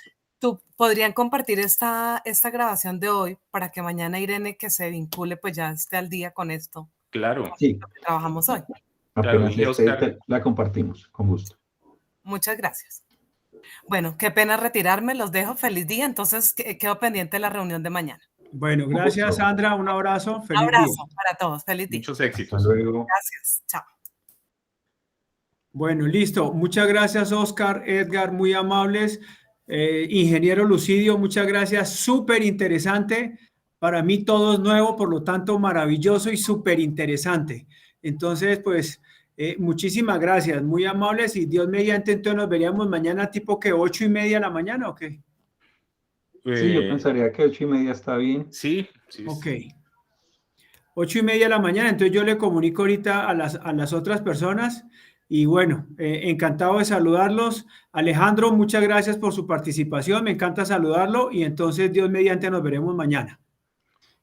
¿Podrían compartir esta grabación de hoy para que mañana Irene, que se vincule, pues ya esté al día con esto? Claro. Sí. Lo que trabajamos hoy. Apenas la compartimos, con gusto. Muchas gracias. Bueno, qué pena retirarme, los dejo, feliz día, entonces quedo pendiente de la reunión de mañana. Bueno, gracias Sandra, un abrazo, feliz un abrazo día. para todos, feliz día. Muchos éxitos. Hasta luego. Gracias, chao. Bueno, listo, muchas gracias Oscar, Edgar, muy amables. Ingeniero Lucidio, muchas gracias, súper interesante. Para mí todo es nuevo, por lo tanto maravilloso y súper interesante. Entonces, pues, muchísimas gracias, muy amables y Dios mediante, entonces nos veríamos mañana tipo que 8:30 de la mañana, ¿o qué? Sí, yo pensaría que 8:30 está bien. Sí. Ok. 8:30 de la mañana, entonces yo le comunico ahorita a las otras personas y bueno, encantado de saludarlos. Alejandro, muchas gracias por su participación, me encanta saludarlo y entonces Dios mediante nos veremos mañana.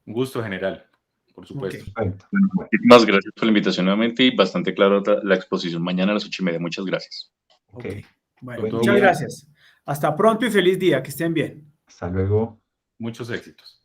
Un gusto, general, por supuesto. Okay. Bueno, muchísimas gracias por la invitación nuevamente y bastante claro la exposición mañana a las 8:30. Muchas gracias. Okay. Bueno, Buen muchas día. gracias. Hasta pronto y feliz día, que estén bien. Hasta luego. Muchos éxitos.